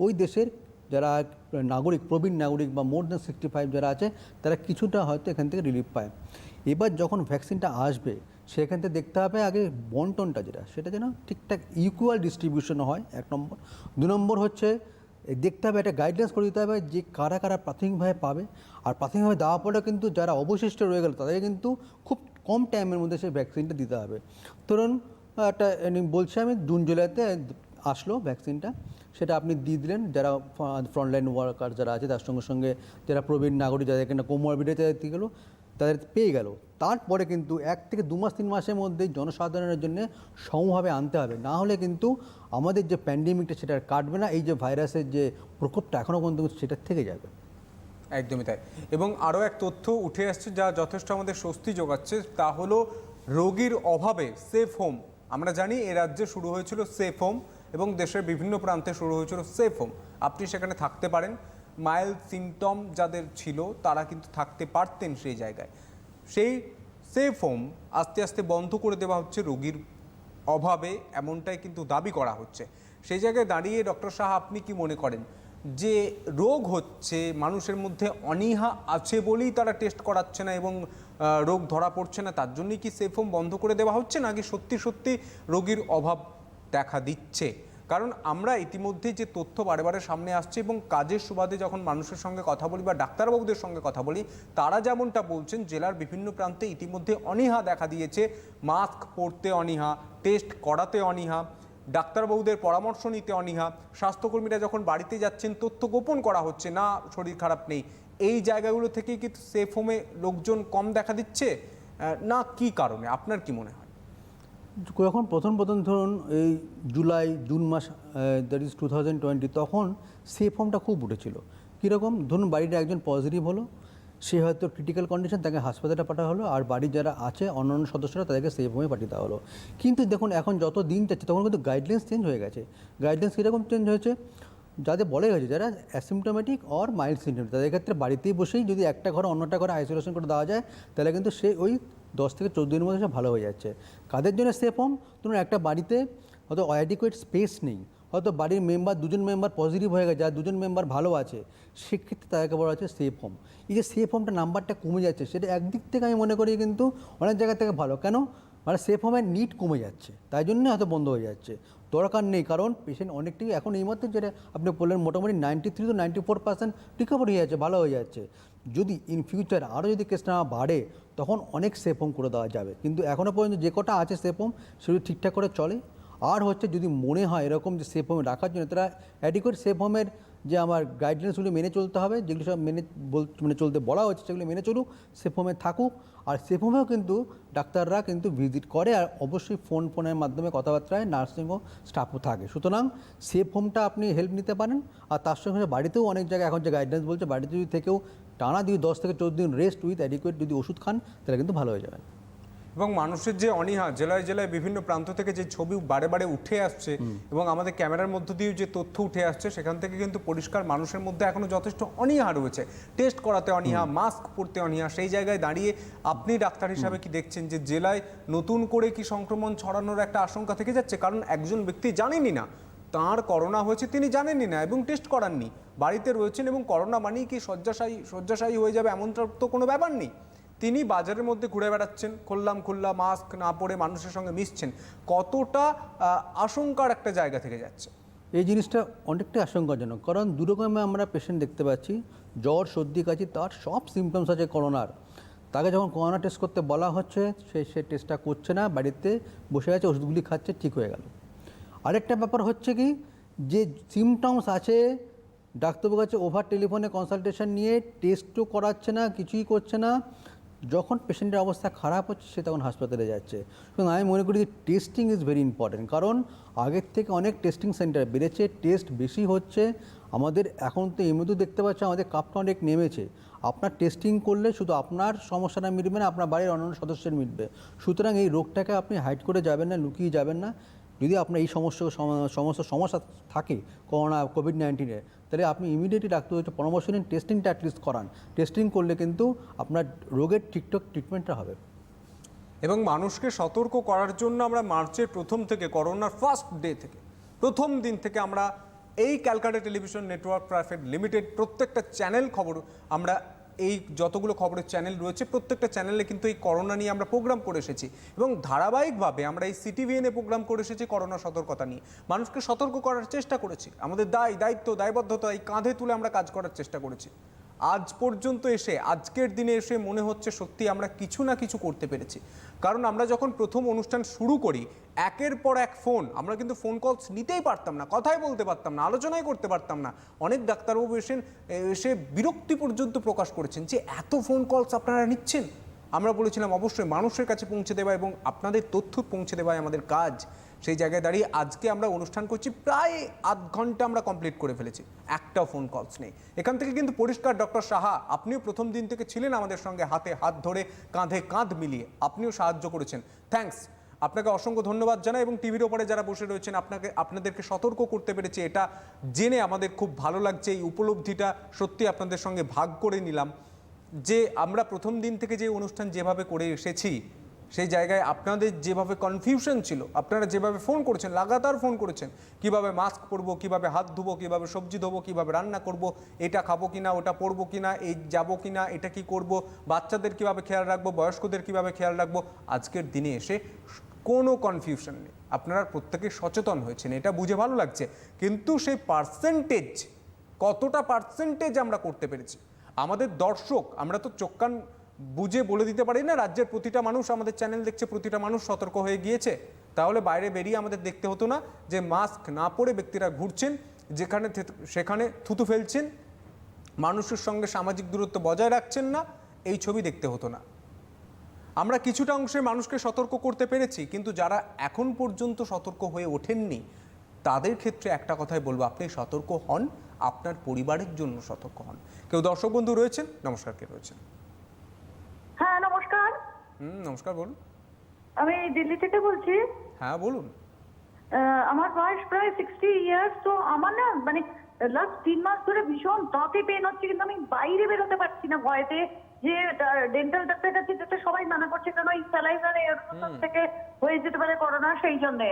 ওই দেশের যারা নাগরিক, প্রবীণ নাগরিক বা মোর দ্যান 65 যারা আছে, তারা কিছুটা হয়তো এখান থেকে রিলিফ পায়। এবার যখন ভ্যাকসিনটা আসবে, সেখান থেকে দেখতে হবে আগে বন্টনটা যেটা, সেটা যেন ঠিকঠাক ইকুয়াল ডিস্ট্রিবিউশন হয়, 1 নম্বর। 2 নম্বর হচ্ছে দেখতে হবে, একটা গাইডলাইন্স করে দিতে হবে যে কারা কারা প্রাথমিকভাবে পাবে। আর প্রাথমিকভাবে দেওয়ার পরে কিন্তু যারা অবশিষ্ট রয়ে গেল, তাদেরকে কিন্তু খুব কম টাইমের মধ্যে সেই ভ্যাকসিনটা দিতে হবে। ধরুন একটা বলছি আমি, জুন জুলাইতে আসলো ভ্যাকসিনটা, সেটা আপনি দিয়ে দিলেন। যারা ফ্রন্টলাইন ওয়ার্কার যারা আছে, তার সঙ্গে সঙ্গে যারা প্রবীণ নাগরিক, যাদের এখানে কোমরবিডিটি দিয়ে গেলো, তাদের পেয়ে গেল। তারপরে কিন্তু 1 থেকে 2 মাস 3 মাসের মধ্যেই জনসাধারণের জন্য সমভাবে আনতে হবে, না হলে কিন্তু আমাদের যে প্যান্ডেমিকটা সেটা আর কাটবে না। এই যে ভাইরাসের যে প্রকোপটা এখনও পর্যন্ত সেটা থেকে যাবে। একদমই তাই। এবং আরও এক তথ্য উঠে আসছে যা যথেষ্ট আমাদের স্বস্তি যোগাচ্ছে, তা হলো রোগীর অভাবে সেফ হোম। আমরা জানি এ রাজ্যে শুরু হয়েছিল সেফ হোম এবং দেশের বিভিন্ন প্রান্তে শুরু হয়েছিল সেফ হোম। আপনি সেখানে থাকতে পারেন, মাইল্ড সিমটম যাদের ছিল তারা কিন্তু থাকতে পারতেন সেই জায়গায়। সেই সেফ হোম আস্তে আস্তে বন্ধ করে দেওয়া হচ্ছে রোগীর অভাবে, এমনটাই কিন্তু দাবি করা হচ্ছে। সেই জায়গায় দাঁড়িয়ে ডক্টর সাহা, আপনি কি মনে করেন যে রোগ হচ্ছে, মানুষের মধ্যে অনীহা আছে বলেই তারা টেস্ট করাচ্ছে না এবং রোগ ধরা পড়ছে না, তার জন্যই কি সেফ হোম বন্ধ করে দেওয়া হচ্ছে, নাকি সত্যি সত্যি রোগীর অভাব দেখা দিচ্ছে? কারণ আমরা ইতিমধ্যে যে তথ্য বারে বারে সামনে আসছে এবং কাজের সুবাদে যখন মানুষের সঙ্গে কথা বলি বা ডাক্তারবাবুদের সঙ্গে কথা বলি, তারা যেমনটা বলছেন জেলার বিভিন্ন প্রান্তে ইতিমধ্যে অনীহা দেখা দিয়েছে। মাস্ক পরতে অনীহা, টেস্ট করাতে অনীহা, ডাক্তারবাবুদের পরামর্শ নিতে অনীহা, স্বাস্থ্যকর্মীরা যখন বাড়িতে যাচ্ছেন তথ্য গোপন করা হচ্ছে, না শরীর খারাপ নেই। এই জায়গাগুলো থেকেই কি সেফ হোমে লোকজন কম দেখা দিচ্ছে, না কি কারণে আপনার কি মনে হয়? যখন প্রথম ধরুন এই জুন মাস, দ্যাট ইজ 2020, তখন সেফ হোমটা খুব উঠেছিল। কীরকম? ধরুন বাড়িতে একজন পজিটিভ হলো, সে হয়তো ক্রিটিক্যাল কন্ডিশন, তাকে হাসপাতালে পাঠানো হলো, আর বাড়ির যারা আছে অন্যান্য সদস্যরা তাদেরকে সেফ হোমে পাঠিয়ে দেওয়া হলো। কিন্তু দেখুন এখন যত দিন যাচ্ছে তখন কিন্তু গাইডলাইন্স চেঞ্জ হয়ে গেছে। গাইডলাইন্স কীরকম চেঞ্জ হয়েছে? যাদের বলে গেছে যারা অ্যাসিমটোমেটিক অর মাইল্ড সিমটম, তাদের ক্ষেত্রে বাড়িতেই বসেই যদি একটা ঘরে অন্যটা ঘরে আইসোলেশন করে দেওয়া যায়, তাহলে কিন্তু সে ওই 10 থেকে 14 দিনের মধ্যে সে ভালো হয়ে যাচ্ছে। কাদের জন্য সেফ হোম? ধরুন একটা বাড়িতে হয়তো অ্যাডিকুয়েট স্পেস নেই, হয়তো বাড়ির মেম্বার 2জন মেম্বার পজিটিভ হয়ে গেছে, আর 2জন মেম্বার ভালো আছে, সেক্ষেত্রে তাদেরকে বলা হচ্ছে সেফ হোম। এই যে সেফ হোমটা নাম্বারটা কমে যাচ্ছে, সেটা একদিক থেকে আমি মনে করি কিন্তু অনেক জায়গা থেকে ভালো। কেন? মানে সেফ হোমের নিড কমে যাচ্ছে, তাই জন্য হয়তো বন্ধ হয়ে যাচ্ছে। দরকার নেই, কারণ পেশেন্ট অনেকটাই এখন এই মধ্যে যেটা আপনি বললেন মোটামুটি 93 to 94% রিকভারি হয়ে যাচ্ছে, ভালো হয়ে যাচ্ছে। যদি ইন ফিউচার আরও যদি কেস না বাড়ে, তখন অনেক সেফ হোম করে দেওয়া যাবে। কিন্তু এখনও পর্যন্ত যে কটা আছে সেফ হোম, সেগুলো ঠিকঠাক করে চলে। আর হচ্ছে যদি মনে হয় এরকম যে সেফ হোমে রাখার জন্য, তারা অ্যাডিকুয়েট সেফ হোমের যে আমার গাইডলাইন্সগুলি মেনে চলতে হবে, যেগুলো সব মেনে চলতে বলা হচ্ছে, সেগুলো মেনে চলুক, সেফ হোমে থাকুক। আর সেফ হোমেও কিন্তু ডাক্তাররা কিন্তু ভিজিট করে, আর অবশ্যই ফোনের মাধ্যমে কথাবার্তায় নার্সিংহোম স্টাফও থাকে। সুতরাং সেফ হোমটা আপনি হেল্প নিতে পারেন। আর তার সঙ্গে বাড়িতেও অনেক জায়গায় এখন যে গাইডলাইন্স বলছে, বাড়িতে যদি থেকেও টানা 10 থেকে 14 দিন রেস্ট উইথ অ্যাডিকুয়েট যদি ওষুধ খান, তাহলে কিন্তু ভালো হয়ে যাবেন। এবং মানুষের যে অনীহা, জেলায় জেলায় বিভিন্ন প্রান্ত থেকে যে ছবি বারে বারে উঠে আসছে এবং আমাদের ক্যামেরার মধ্য দিয়েও যে তথ্য উঠে আসছে, সেখান থেকে কিন্তু পরিষ্কার মানুষের মধ্যে এখনো যথেষ্ট অনীহা রয়েছে। টেস্ট করাতে অনীহা, মাস্ক পরতে অনীহা। সেই জায়গায় দাঁড়িয়ে আপনি ডাক্তার হিসাবে কি দেখছেন যে জেলায় নতুন করে কি সংক্রমণ ছড়ানোর একটা আশঙ্কা থেকে যাচ্ছে? কারণ একজন ব্যক্তি জানেনই না তাঁর করোনা হয়েছে, তিনি জানেনই না এবং টেস্ট করাননি, বাড়িতে রয়েছেন, এবং করোনা মানেই কি শয্যাশায়ী হয়ে যাবে এমনটা তো কোনো ব্যাপার নেই। তিনি বাজারের মধ্যে ঘুরে বেড়াচ্ছেন খোল্লা মাস্ক না পরে, মানুষের সঙ্গে মিশছেন। কতটা আশঙ্কার একটা জায়গা থেকে যাচ্ছে এই জিনিসটা? অনেকটাই আশঙ্কাজনক। কারণ দুরকমে আমরা পেশেন্ট দেখতে পাচ্ছি, জ্বর, সর্দি, কাশি, তার সব সিমটমস আছে করোনার। তাকে যখন করোনা টেস্ট করতে বলা হচ্ছে, সে টেস্টটা করছে না, বাড়িতে বসে আছে, ওষুধগুলি খাচ্ছে, ঠিক হয়ে গেল। আরেকটা ব্যাপার হচ্ছে কি, যে সিমটমস আছে, ডাক্তারবাবুর কাছে ওভার টেলিফোনে কনসালটেশন নিয়ে টেস্টও করাচ্ছে না, কিছুই করছে না। যখন পেশেন্টের অবস্থা খারাপ হচ্ছে, সে তখন হাসপাতালে যাচ্ছে। সুতরাং আমি মনে করি যে টেস্টিং ইজ ভেরি ইম্পর্টেন্ট। কারণ আগের থেকে অনেক টেস্টিং সেন্টার বেড়েছে, টেস্ট বেশি হচ্ছে। আমাদের এখন তো এমনিতেও দেখতে পাচ্ছি আমাদের কাপটা অনেক নেমেছে। আপনার টেস্টিং করলে শুধু আপনার সমস্যাটা মিটবে না, আপনার বাড়ির অন্যান্য সদস্যের মিটবে। সুতরাং এই রোগটাকে আপনি হাইড করে যাবেন না, লুকিয়ে যাবেন না। যদি আপনার এই সমস্যা থাকে করোনা, কোভিড-19-এ, তাহলে আপনি ইমিডিয়েটলি ডাক্তারের পরামর্শ নিন, টেস্টিংটা অ্যাটলিস্ট করান। টেস্টিং করলে কিন্তু আপনার রোগের ঠিকঠাক ট্রিটমেন্টটা হবে। এবং মানুষকে সতর্ক করার জন্য আমরা মার্চের প্রথম থেকে, করোনার ফার্স্ট ডে থেকে, প্রথম দিন থেকে আমরা এই Calcutta television network private limited প্রত্যেকটা চ্যানেল খবর আমরা এই যতগুলো খবরের চ্যানেল রয়েছে প্রত্যেকটা চ্যানেলে কিন্তু এই করোনা নিয়ে আমরা প্রোগ্রাম করে এসেছি এবং ধারাবাহিকভাবে আমরা এই সিটিভিএনে প্রোগ্রাম করে এসেছি করোনা সতর্কতা নিয়ে, মানুষকে সতর্ক করার চেষ্টা করেছি, আমাদের দায়িত্ব দায়বদ্ধতা এই কাঁধে তুলে আমরা কাজ করার চেষ্টা করেছি। আজ পর্যন্ত এসে আজকের দিনে এসে মনে হচ্ছে সত্যি আমরা কিছু না কিছু করতে পেরেছি। কারণ আমরা যখন প্রথম অনুষ্ঠান শুরু করি একের পর এক ফোন, আমরা কিন্তু ফোন কলস নিতেই পারতাম না, কথাই বলতে পারতাম না, আলোচনাই করতে পারতাম না। অনেক ডাক্তারবাবু এসে বিরক্তি পর্যন্ত প্রকাশ করেছেন যে এত ফোন কলস আপনারা নিচ্ছেন। আমরা বলেছিলাম অবশ্যই মানুষের কাছে পৌঁছে দেওয়া এবং আপনাদের তথ্য পৌঁছে দেওয়াই আমাদের কাজ। সেই জায়গায় দাঁড়িয়ে আজকে আমরা অনুষ্ঠান করছি, প্রায় আধ ঘন্টা আমরা কমপ্লিট করে ফেলেছি, একটাও ফোন কলস নেই। এখান থেকে কিন্তু পরিষ্কার ডক্টর সাহা আপনিও প্রথম দিন থেকে ছিলেন আমাদের সঙ্গে, হাতে হাত ধরে কাঁধে কাঁধ মিলিয়ে আপনিও সাহায্য করেছেন। থ্যাঙ্কস, আপনাকে অসংখ্য ধন্যবাদ জানাই। এবং টিভির ওপরে যারা বসে রয়েছেন আপনাদেরকে সতর্ক করতে পেরেছি এটা জেনে আমাদের খুব ভালো লাগছে। এই উপলব্ধিটা সত্যি আপনাদের সঙ্গে ভাগ করে নিলাম যে আমরা প্রথম দিন থেকে যে অনুষ্ঠান যেভাবে করে এসেছি সেই জায়গায় আপনাদের যেভাবে কনফিউশন ছিল, আপনারা যেভাবে ফোন করেছেন, লাগাতার ফোন করেছেন, কিভাবে মাস্ক পরবো, কিভাবে হাত ধুবো, কিভাবে সবজি ধোবো, কিভাবে রান্না করব, এটা খাবো কিনা, ওটা পরবো কিনা, এই যাবো কিনা, এটা কি করব, বাচ্চাদের কিভাবে খেয়াল রাখবো, বয়স্কদের কিভাবে খেয়াল রাখবো, আজকের দিনে এসে কোনো কনফিউশন নেই। আপনারা প্রত্যেকে সচেতন হয়েছেন, এটা বুঝে ভালো লাগছে। কিন্তু সেই পার্সেন্টেজ, কতটা পার্সেন্টেজ আমরা করতে পেরেছি, আমাদের দর্শক, আমরা তো চোখ কান বুঝে বলে দিতে পারি না রাজ্যের প্রতিটা মানুষ আমাদের চ্যানেল দেখছে, প্রতিটা মানুষ সতর্ক হয়ে গিয়েছে। তাহলে বাইরে বেরিয়ে আমাদের দেখতে হতো না যে মাস্ক না পরে ব্যক্তিরা ঘুরছেন, যেখানে সেখানে থুতু ফেলছেন, মানুষের সঙ্গে সামাজিক দূরত্ব বজায় রাখছেন না, এই ছবি দেখতে হতো না। আমরা কিছুটা অংশে মানুষকে সতর্ক করতে পেরেছি, কিন্তু যারা এখন পর্যন্ত সতর্ক হয়ে ওঠেননি তাদের ক্ষেত্রে একটা কথাই বলবো, আপনি সতর্ক হন, আপনার পরিবারের জন্য সতর্ক হন। কেউ দর্শক বন্ধু রয়েছেন? নমস্কার, কে রয়েছেন? হ্যাঁ নমস্কার। নমস্কার, বলুন। আমি দিল্লি থেকে বলছি। হ্যাঁ বলুন। আমার বয়স প্রায় 60 ইয়ার্স। তো আমার না মানে লাস্ট 3 মাস ধরে ভীষণ দাঁতে পেন হচ্ছে, কিন্তু আমি বাইরে বেরোতে পারছি না ভয়েতে, যে ডেন্টাল ডাক্তার কাছে যেতে সবাই মানা করছে কারণ এই স্যালাইভার থেকে হয়ে যেতে পারে করোনা, সেই জন্যে।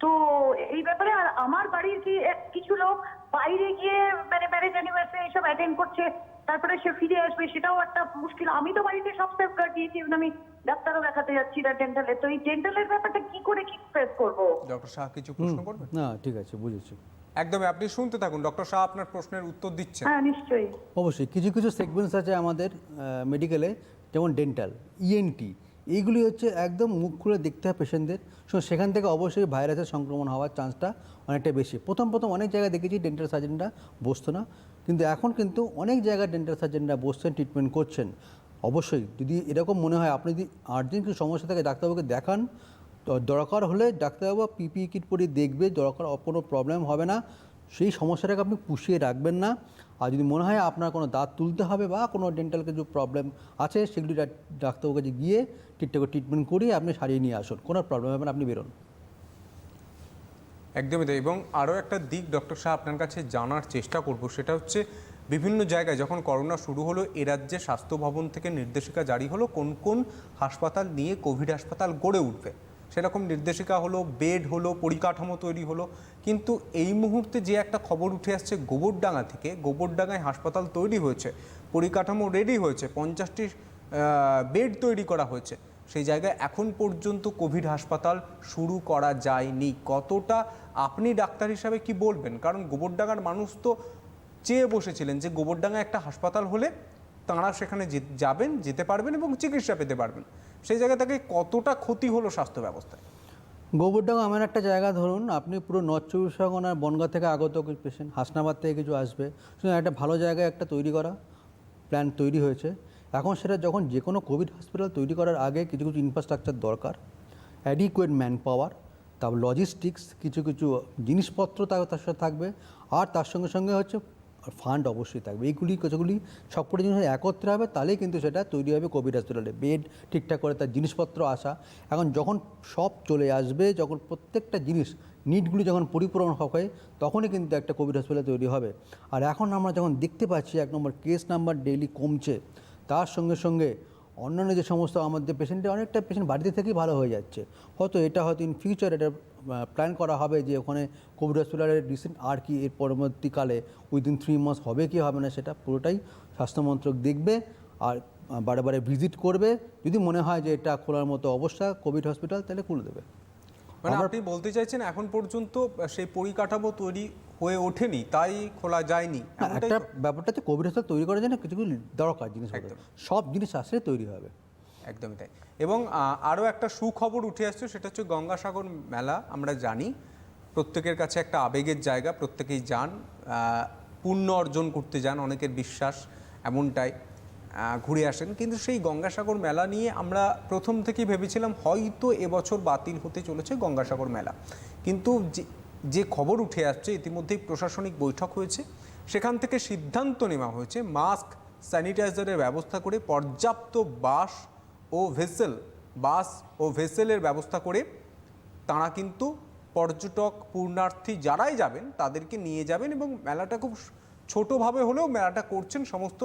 তো এই ব্যাপারে আর আমার বাড়ির কিছু লোক বাইরে গিয়ে মানে ম্যারেজ অ্যানিভার্সারি এইসব অ্যাটেন্ড করছে, তারপরে সে ফিরে আসবে, সেটাও একটা মুশকিল। আমি তো বাড়িতে সব সেফগার্ড দিয়েছি, আমি ডাক্তারও দেখাতে যাচ্ছি না ডেন্টালে। তো এই ডেন্টালের ব্যাপারটা কি করে কি ফেস করবো? ডক্টর শাহ কিছু প্রশ্ন করবেন? না ঠিক আছে, বুঝেছি। একদমই, আপনি শুনতে থাকুন, ডক্টর শাহ আপনার প্রশ্নের উত্তর দিচ্ছেন। হ্যাঁ নিশ্চয়ই। অবশ্যই কিছু কিছু সেগমেন্টস আছে আমাদের মেডিকেলে, যেমন ডেন্টাল, ইএনটি, এইগুলি হচ্ছে একদম মুখ খুলে দেখতে হয় পেশেন্টদের। সো সেখান থেকে অবশ্যই ভাইরাসের সংক্রমণ হওয়ার চান্সটা অনেকটা বেশি। প্রথম অনেক জায়গায় দেখেছি ডেন্টাল সার্জনরা বসতো না, কিন্তু এখন কিন্তু অনেক জায়গায় ডেন্টাল সার্জনরা বসছেন, ট্রিটমেন্ট করছেন। অবশ্যই যদি এরকম মনে হয়, আপনি যদি আর্জেন্ট কিছু সমস্যা থাকে ডাক্তারবাবুকে দেখান, তো দরকার হলে ডাক্তারবাবু পিপিই কিট পরে দেখবে, দরকার কোনো প্রবলেম হবে না, সেই সমস্যাটাকে আপনি পুষিয়ে রাখবেন না। আর যদি মনে হয় আপনার কোনো দাঁত তুলতে হবে বা কোনো ডেন্টাল কিছু প্রবলেম আছে, সেগুলি ডাক্তারবাবুর কাছে গিয়ে ট্রিটমেন্ট করিয়ে আপনি সারিয়ে নিয়ে আসুন, কোনো প্রবলেম হবে না, আপনি বেরোন। একদমই তাই। এবং আরও একটা দিক ডক্টর শাহ আপনার কাছে জানার চেষ্টা করব, সেটা হচ্ছে বিভিন্ন জায়গায় যখন করোনা শুরু হলো এ রাজ্যে স্বাস্থ্য ভবন থেকে নির্দেশিকা জারি হলো কোন কোন হাসপাতাল নিয়ে কোভিড হাসপাতাল গড়ে উঠবে, সেরকম নির্দেশিকা হলো, বেড হলো, পরিকাঠামো তৈরি হলো। কিন্তু এই মুহূর্তে যে একটা খবর উঠে আসছে গোবরডাঙ্গা থেকে, গোবরডাঙ্গায় হাসপাতাল তৈরি হয়েছে, পরিকাঠামো রেডি হয়েছে, 50টি বেড তৈরি করা হয়েছে, সেই জায়গায় এখন পর্যন্ত কোভিড হাসপাতাল শুরু করা যায়নি। কতটা আপনি ডাক্তার হিসাবে কি বলবেন? কারণ গোবরডাঙ্গার মানুষ তো চেয়ে বসেছিলেন যে গোবরডাঙ্গায় একটা হাসপাতাল হলে তাঁরা সেখানে যাবেন, যেতে পারবেন এবং চিকিৎসা পেতে পারবেন। সেই জায়গা থেকে কতটা ক্ষতি হলো স্বাস্থ্য ব্যবস্থায়? গোবরডাঙ্গা এমন একটা জায়গা, ধরুন আপনি পুরো নর্থ চব্বিশ পরগনার বনগাঁ থেকে আগত পেশেন্ট, হাসনাবাদ থেকে কিছু আসবে, শুধু একটা ভালো জায়গায় একটা তৈরি করা প্ল্যান তৈরি হয়েছে। এখন সেটা যখন যে কোনো কোভিড হসপিটাল তৈরি করার আগে কিছু কিছু ইনফ্রাস্ট্রাকচার দরকার, অ্যাডিকুয়েট ম্যান পাওয়ার, তারপর লজিস্টিক্স, কিছু কিছু জিনিসপত্র তার সাথে থাকবে, আর তার সঙ্গে সঙ্গে হচ্ছে ফান্ড অবশ্যই থাকবে। এইগুলি কিছুগুলি সবকটা জিনিস একত্রে হবে, তাহলেই কিন্তু সেটা তৈরি হবে কোভিড হসপিটালে। বেড ঠিকঠাক করে, তার জিনিসপত্র আসা, এখন যখন সব চলে আসবে, যখন প্রত্যেকটা জিনিস নিডগুলি যখন পরিপূরণ হয়, তখনই কিন্তু একটা কোভিড হসপিটাল তৈরি হবে। আর এখন আমরা যখন দেখতে পাচ্ছি 1 নম্বর কেস নাম্বার ডেইলি কমছে, তার সঙ্গে সঙ্গে অন্যান্য যে সমস্ত আমাদের পেশেন্টের অনেকটা পেশেন্ট বাড়িতে থেকেই ভালো হয়ে যাচ্ছে। হয়তো ইন ফিউচার এটা প্ল্যান করা হবে যে ওখানে কোভিড হসপিটালের রিসেন্ট আর কি এর পরবর্তীকালে উইদিন 3 মাস হবে কি হবে না সেটা পুরোটাই স্বাস্থ্যমন্ত্রক দেখবে আর বারে বারে ভিজিট করবে। যদি মনে হয় যে এটা খোলার মতো অবস্থা কোভিড হসপিটাল তাহলে খুলে দেবে। মানে আপনি বলতে চাইছেন এখন পর্যন্ত সেই পরিকাঠামো তৈরি হয়ে ওঠেনি, তাই খোলা যায়নি? এমনটাই একটা তো? ব্যাপারটা হচ্ছে কোভিড হসপিটাল তৈরি করার জন্য কিছু কিছু দরকার জিনিস, সব জিনিস আসলে তৈরি হবে। একদমই তাই। এবং আরও একটা সুখবর উঠে আসছে, সেটা হচ্ছে গঙ্গাসাগর মেলা। আমরা জানি প্রত্যেকের কাছে একটা আবেগের জায়গা, প্রত্যেকেই যান, পুণ্য অর্জন করতে যান, অনেকের বিশ্বাস এমনটাই, ঘুরে আসেন। কিন্তু সেই গঙ্গাসাগর মেলা নিয়ে আমরা প্রথম থেকেই ভেবেছিলাম হয়তো এবছর বাতিল হতে চলেছে গঙ্গাসাগর মেলা। কিন্তু যে খবর উঠে আসছে, ইতিমধ্যেই প্রশাসনিক বৈঠক হয়েছে, সেখান থেকে সিদ্ধান্ত নেওয়া হয়েছে মাস্ক স্যানিটাইজারের ব্যবস্থা করে পর্যাপ্ত বাস ও ভেসেলের ব্যবস্থা করে তাঁরা কিন্তু পর্যটক পূর্ণার্থী যারাই যাবেন তাদেরকে নিয়ে যাবেন এবং মেলাটা খুব ছোটোভাবে হলেও মেলাটা করছেন সমস্ত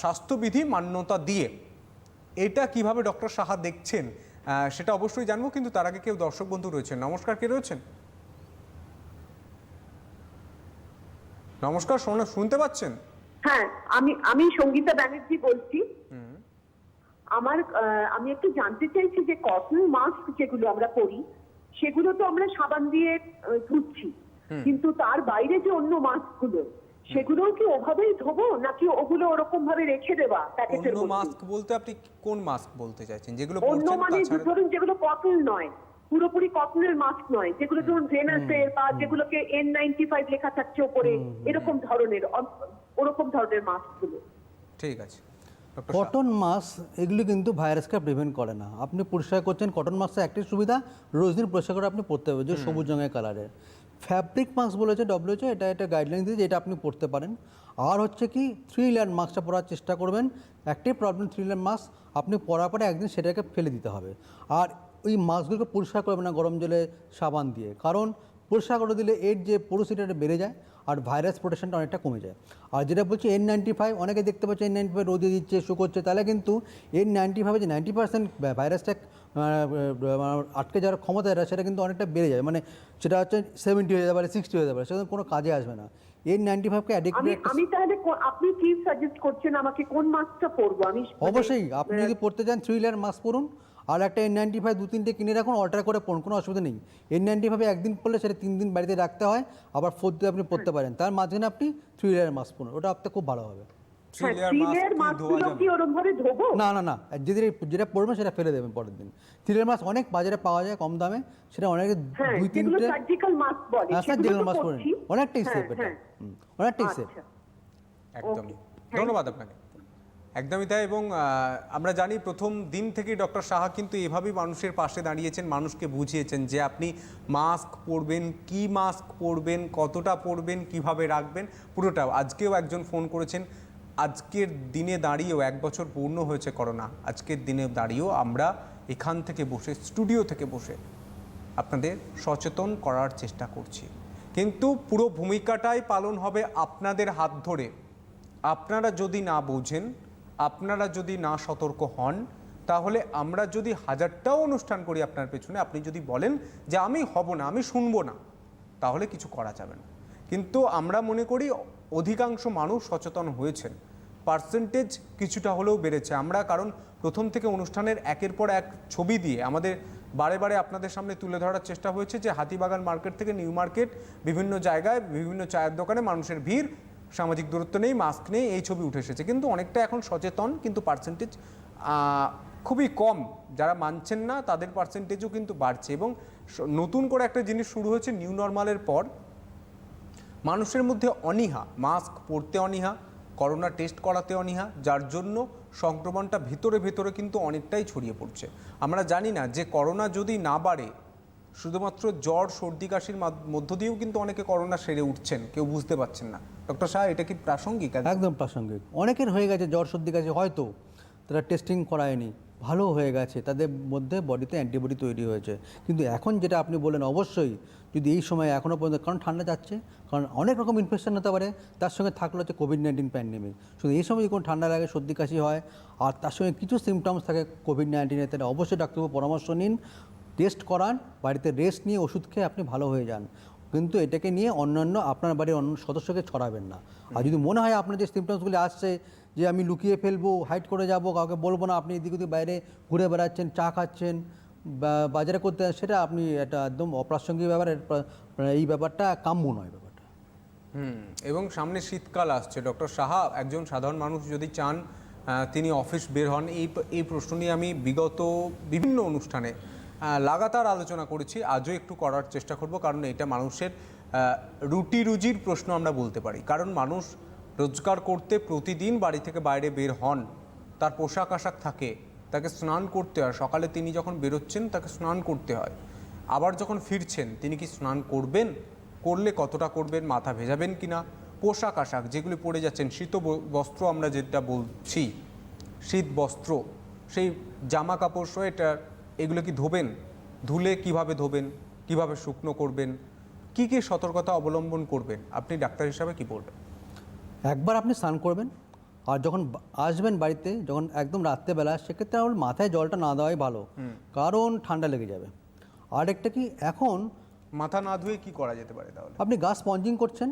স্বাস্থ্যবিধি মান্যতা দিয়ে। এটা কিভাবে ডক্টর সাহা দেখছেন সেটা অবশ্যই জানবো, কিন্তু তার আগে কেউ দর্শক বন্ধু রয়েছেন। নমস্কার, কে রয়েছেন? নমস্কার, শুনতে পাচ্ছেন? হ্যাঁ, আমি সঙ্গীতা ব্যানার্জি বলছি। আমি একটু জানতে চাইছি যে কটন মাস্ক যেগুলো আমরা পরি সেগুলো তো আমরা সাবান দিয়ে ধুচ্ছি, কিন্তু তার বাইরে যে অন্য মাস্ক গুলো সেগুলোও কি ওভাবেই ধোবো নাকি ওগুলো ওরকম ভাবে রেখে দেওয়া প্যাকেটের অন্য মধ্যে? মাস্ক বলতে আপনি কোন মাস্ক বলতে চাইছেন? যেগুলো অন্য পরছেন মানে তাছাড়া? ধরুন যেগুলো কটন নয়, পুরোপুরি কটনের মাস্ক নয়, যেগুলো ধরুন ভেনাসের বা যেগুলোকে N95 লেখা থাকছে ওপরে, এরকম ধরনের ওরকম ধরনের মাস্ক গুলো। ঠিক আছে। ডক্টর কটন মাস্ক এগুলি কিন্তু ভাইরাসকে প্রিভেন্ট করে না। আপনি পরিষ্কার করছেন কটন মাস্কের একটি সুবিধা, রোজ দিন পরিষ্কার করে আপনি পরতে হবে, যে সবুজ রঙের কালারের। ফ্যাব্রিক মাস্ক বলেছে WHO, এটা গাইডলাইন দিয়েছে, এটা আপনি পরতে পারেন। আর হচ্ছে কি 3 লেয়ার মাস্কটা পরার চেষ্টা করবেন। একটাই প্রবলেম, 3 লেয়ার মাস্ক আপনি পরার পরে একদিন সেটাকে ফেলে দিতে হবে। আর ওই মাস্কগুলোকে পরিষ্কার করবেন না গরম জলে সাবান দিয়ে, কারণ পরিষ্কার করে দিলে এর যে পোরোসিটিটা বেড়ে যায় আর ভাইরাস প্রোটেকশনটা অনেকটা কমে যায়। আর যেটা বলছি N95, অনেকে দেখতে পাচ্ছে N95 রোদে দিচ্ছে, শুকোচ্ছে, তাহলে কিন্তু N95 যে 90% ভাইরাসটা আটকে যাওয়ার ক্ষমতা এটা সেটা কিন্তু অনেকটা বেড়ে যায়, মানে সেটা হচ্ছে 70 হয়ে যেতে পারে, 60 হয়ে যেতে পারে, সেটা কোনো কাজে আসবে না। N95কে আমি তাহলে আপনি কি সাজেস্ট করছেন আমাকে কোন মাস্কটা পরবো? আমি অবশ্যই আপনি যদি পড়তে চান 3 লেয়ার মাস্ক পরুন, আর একটা N95 2-3টে কিনে রাখুন, অল্টার করে পরুন, কোনো অসুবিধা নেই। N95 একদিন পরলে সেটা 3 দিন বাড়িতে রাখতে হয়, আবার 4th ডে আপনি পরতে পারেন। তার মাঝখানে আপনি 3 লেয়ার মাস্ক পরুন, ওটা আপনার খুব ভালো হবে। না, যেটা পরবেন সেটা ফেলে দেবেন পরের দিন। 3 লেয়ার মাস্ক অনেক বাজারে পাওয়া যায় কম দামে, সেটা অনেক 2-3টে সার্জিক্যাল মাস্ক বলে, সার্জিক্যাল মাস্ক পরুন, অনেকটাই সেফ, এটা অনেকটাই সেফ। একদমই ধন্যবাদ আপনাকে। একদমই তাই। এবং আমরা জানি প্রথম দিন থেকেই ডক্টর সাহা কিন্তু এভাবেই মানুষের পাশে দাঁড়িয়েছেন, মানুষকে বুঝিয়েছেন যে আপনি মাস্ক পরবেন, কি মাস্ক পরবেন, কতটা পরবেন, কিভাবে রাখবেন, পুরোটা। আজকেও একজন ফোন করেছেন, আজকের দিনে দাঁড়িয়েও 1 বছর পূর্ণ হয়েছে করোনা, আজকের দিনে দাঁড়িয়েও আমরা এখান থেকে বসে, স্টুডিও থেকে বসে আপনাদের সচেতন করার চেষ্টা করছি, কিন্তু পুরো ভূমিকাটাই পালন হবে আপনাদের হাত ধরে। আপনারা যদি না বোঝেন, আপনারা যদি না সতর্ক হন, তাহলে আমরা যদি 1000টাও অনুষ্ঠান করি আপনার পেছনে, আপনি যদি বলেন যে আমি হব না, আমি শুনবো না, তাহলে কিছু করা যাবে না। কিন্তু আমরা মনে করি অধিকাংশ মানুষ সচেতন হয়েছেন, পার্সেন্টেজ কিছুটা হলেও বেড়েছে। আমরা কারণ প্রথম থেকে অনুষ্ঠানের একের পর এক ছবি দিয়ে আমাদের বারে বারে আপনাদের সামনে তুলে ধরার চেষ্টা হয়েছে যে হাতিবাগান মার্কেট থেকে নিউ মার্কেট, বিভিন্ন জায়গায় বিভিন্ন চায়ের দোকানে মানুষের ভিড়, সামাজিক দূরত্ব নেই, মাস্ক নেই, এই ছবি উঠে এসেছে। কিন্তু অনেকটা এখন সচেতন, কিন্তু পার্সেন্টেজ খুবই কম। যারা মানছেন না তাদের পার্সেন্টেজও কিন্তু বাড়ছে। এবং নতুন করে একটা জিনিস শুরু হয়েছে নিউ নর্মালের পর, মানুষের মধ্যে অনীহা, মাস্ক পরতে অনীহা, করোনা টেস্ট করাতে অনীহা, যার জন্য সংক্রমণটা ভেতরে ভেতরে কিন্তু অনেকটাই ছড়িয়ে পড়ছে। আমরা জানি না যে করোনা যদি না বাড়ে, শুধুমাত্র জ্বর সর্দি কাশির মধ্য দিয়েও কিন্তু অনেকে করোনা সেরে উঠছেন, কেউ বুঝতে পারছেন না। ডক্টর শাহ, এটা কি প্রাসঙ্গিক? একদম প্রাসঙ্গিক। অনেকের হয়ে গেছে জ্বর সর্দি কাশি, হয়তো তারা টেস্টিং করায়নি, ভালো হয়ে গেছে, তাদের মধ্যে বডিতে অ্যান্টিবডি তৈরি হয়েছে। কিন্তু এখন যেটা আপনি বললেন, অবশ্যই যদি এই সময় এখনও পর্যন্ত, কারণ ঠান্ডা যাচ্ছে, কারণ অনেক রকম ইনফেকশন হতে পারে, তার সঙ্গে থাকলো হচ্ছে কোভিড-19 প্যান্ডেমিক। শুধু এই সময় যদি কোনো ঠান্ডা লাগে, সর্দি কাশি হয়, আর তার সঙ্গে কিছু সিমটমস থাকে কোভিড-19-এর, তাহলে অবশ্যই ডাক্তারবাবু পরামর্শ নিন, টেস্ট করান, বাড়িতে রেস্ট নিয়ে ওষুধ খেয়ে আপনি ভালো হয়ে যান। কিন্তু এটাকে নিয়ে অন্যান্য আপনার বাড়ির অন্য সদস্যকে ছড়াবেন না। আর যদি মনে হয় আপনার যে সিমটমসগুলি আসছে, যে আমি লুকিয়ে ফেলবো, হাইড করে যাব, কাউকে বলবো না, আপনি এদিক ওদিক বাইরে ঘুরে বেড়াচ্ছেন, চা খাচ্ছেন বা বাজারে করতে, সেটা আপনি এটা একদম অপ্রাসঙ্গিক ব্যাপার। এই ব্যাপারটা কাম্য নয় ব্যাপারটা। এবং সামনে শীতকাল আসছে, ডক্টর সাহা, একজন সাধারণ মানুষ যদি চান তিনি অফিস বের হন, এই প্রশ্ন নিয়ে আমি বিগত বিভিন্ন অনুষ্ঠানে লাগাতার আলোচনা করেছি, আজও একটু করার চেষ্টা করব, কারণ এটা মানুষের রুটি রুজির প্রশ্ন আমরা বলতে পারি। কারণ মানুষ রোজগার করতে প্রতিদিন বাড়ি থেকে বাইরে বের হন, তার পোশাক আশাক থাকে, তাকে স্নান করতে হয়, সকালে তিনি যখন বেরোচ্ছেন তাকে স্নান করতে হয়, আবার যখন ফিরছেন তিনি কি স্নান করবেন, করলে কতটা করবেন, মাথা ভেজাবেন কিনা, পোশাক আশাক যেগুলি পরে যাচ্ছেন, শীত বস্ত্র আমরা যেটা বলছি, শীত বস্ত্র, সেই জামা কাপড়, সোয়েটার, এগুলো কি ধোবেন, ধুলে কিভাবে ধোবেন, কিভাবে শুকনো করবেন, কি কি সতর্কতা অবলম্বন করবেন, আপনি ডাক্তার হিসাবে কি বলবেন? একবার আপনি স্নান করবেন, আর যখন আসবেন বাড়িতে, যখন একদম রাত্রেবেলা, সেক্ষেত্রে আমার মাথায় জলটা না দেওয়াই ভালো, কারণ ঠান্ডা লেগে যাবে। আর একটা কি, এখন মাথা না ধুয়ে কি করা যেতে পারে তাহলে? আপনি গা স্পঞ্জিং করছেন,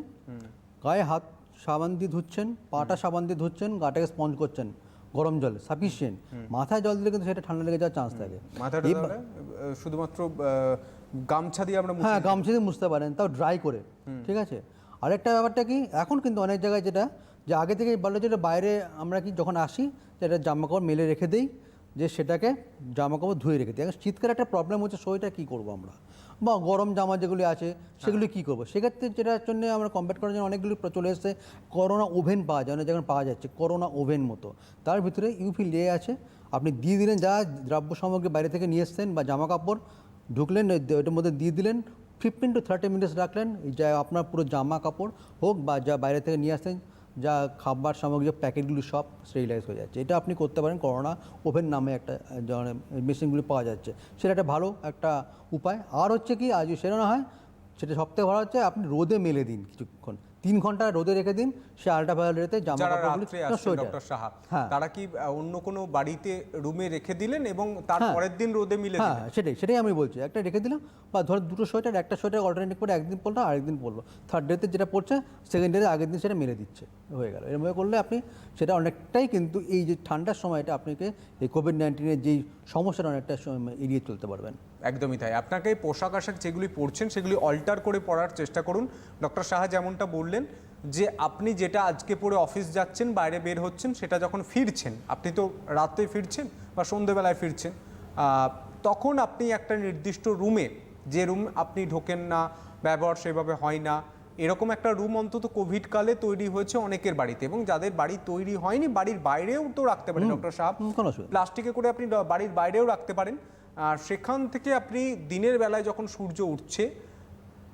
গায়ে হাত সাবান দিয়ে ধুচ্ছেন, পাটা সাবান দিয়ে ধুচ্ছেন, গাটাকে স্পঞ্জ করছেন গরম জল সাফিসিয়েন্ট। মাথায় জল দিলে কিন্তু সেটা ঠান্ডা লেগে যাওয়ার চান্স থাকে। মাথাটা তাহলে শুধুমাত্র গামছা দিয়ে আমরা হ্যাঁ, গামছা দিয়ে মুছতে পারেন, তাও ড্রাই করে, ঠিক আছে। আরেকটা ব্যাপারটা কি, এখন কিন্তু অনেক জায়গায় যেটা, যে আগে থেকে বলে যেটা বাইরে আমরা কি যখন আসি, সেটা জামাকাপড় মেলে রেখে দিই, যে সেটাকে জামাকাপড় ধুয়ে রেখে দিই। এখন শীতকালে একটা প্রবলেম হচ্ছে, সোয়েটার কী করবো আমরা, বা গরম জামা যেগুলি আছে সেগুলি কী করবো। সেক্ষেত্রে যেটার জন্য আমরা কম্পেয়ার করার জন্য অনেকগুলি চলে এসেছে, করোনা ওভেন পাওয়া যায়, অনেক জায়গায় পাওয়া যাচ্ছে করোনা ওভেন মতো, তার ভিতরে ইউভি লে আছে, আপনি দিয়ে দিলেন যা দ্রব্য সামগ্রী বাইরে থেকে নিয়ে এসছেন বা জামা কাপড় ঢুকলেন, ওইটার মধ্যে দিয়ে দিলেন, 15 to 30 মিনিটস রাখলেন, যা আপনার পুরো জামা কাপড় হোক বা যা বাইরে থেকে নিয়ে আসছেন, যা খাবার সামগ্রী, প্যাকেটগুলি সব স্টেরিলাইজ হয়ে যাচ্ছে। এটা আপনি করতে পারেন, করোনা ওভেন নামে একটা মেশিনগুলি পাওয়া যাচ্ছে, সেটা একটা ভালো একটা উপায়। আর হচ্ছে কি, আজ সেটা না হয়, সেটা সবথেকে ভালো হচ্ছে আপনি রোদে মেলে দিন কিছুক্ষণ, 3 ঘন্টা রোদে রেখে দিন, সে আল্ট্রাভায়োলেটে জামা যারা কাপড়গুলি, রাত্রে আসছেন ডক্টর সাহা, হ্যাঁ, তারা কি অন্য কোনো বাড়িতে রুমে রেখে দিলেন এবং তার পরের দিন রোদে মিলে দিলেন? হ্যাঁ, সেটাই আমি বলছি, একটা রেখে দিলাম, বা ধর দুটো সোয়েটার, একটা সোয়েটার অল্টারনেটিভ করে একদিন পরলো, আরেকদিন পরলো, থার্ড ডেতে যেটা পড়ছে সেকেন্ড ডেতে আগের দিন সেটা মেরে দিচ্ছে, হয়ে গেল। এরকমভাবে করলে আপনি সেটা অনেকটাই, কিন্তু এই যে ঠান্ডার সময়টা আপনাকে এই কোভিড-19-এর যেই সমস্যাটা অনেকটা এড়িয়ে চলতে পারবেন। একদমই তাই। আপনাকে পোশাক আশাক যেগুলি পরছেন সেগুলি অল্টার করে পরার চেষ্টা করুন। ডক্টর সাহা যেমনটা বললেন, যে আপনি যেটা আজকে পরে অফিস যাচ্ছেন, বাইরে বের হচ্ছেন, সেটা যখন ফিরছেন, আপনি তো রাতে ফিরছেন বা সন্ধ্যেবেলায় ফিরছেন, তখন আপনি একটা নির্দিষ্ট রুমে, যে রুম আপনি ঢোকেন না, ব্যবহার সেভাবে হয় না, এরকম একটা রুম অন্তত কোভিডকালে তৈরি হয়েছে অনেকের বাড়িতে, এবং যাদের বাড়ি তৈরি হয়নি, বাড়ির বাইরেও তো রাখতে পারেন ডক্টর সাহেব, প্লাস্টিকে করে আপনি বাড়ির বাইরেও রাখতে পারেন। আর সেখান থেকে আপনি দিনের বেলায় যখন সূর্য উঠছে,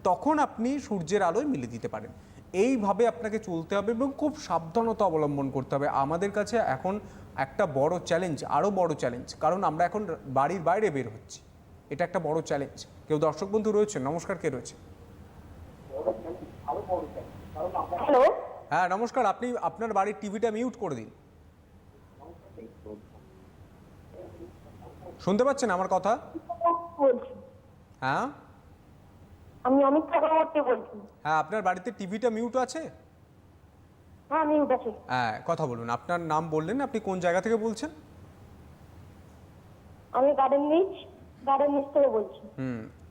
তখন আপনি সূর্যের আলোয় মিলে দিতে পারেন। এইভাবে আপনাকে চলতে হবে এবং খুব সাবধানতা অবলম্বন করতে হবে। আমাদের কাছে এখন একটা বড় চ্যালেঞ্জ, আরও বড় চ্যালেঞ্জ, কারণ আমরা এখন বাড়ির বাইরে বের হচ্ছি, এটা একটা বড় চ্যালেঞ্জ। কেউ দর্শক বন্ধু রয়েছে? নমস্কার, কে রয়েছে? হ্যালো, হ্যাঁ নমস্কার, আপনি আপনার বাড়ির টিভিটা মিউট করে দিন। শুনতে পাচ্ছেন আমার কথা? বলছি, হ্যাঁ আমি অমিত চক্রবর্তী বলছি। হ্যাঁ, আপনার বাড়িতে টিভিটা মিউট আছে? হ্যাঁ, আমি উঠেছি। হ্যাঁ, কথা বলুন। আপনার নাম বললেন, আপনি কোন জায়গা থেকে বলছেন? আমি গার্ডেন নিচ থেকে বলছি।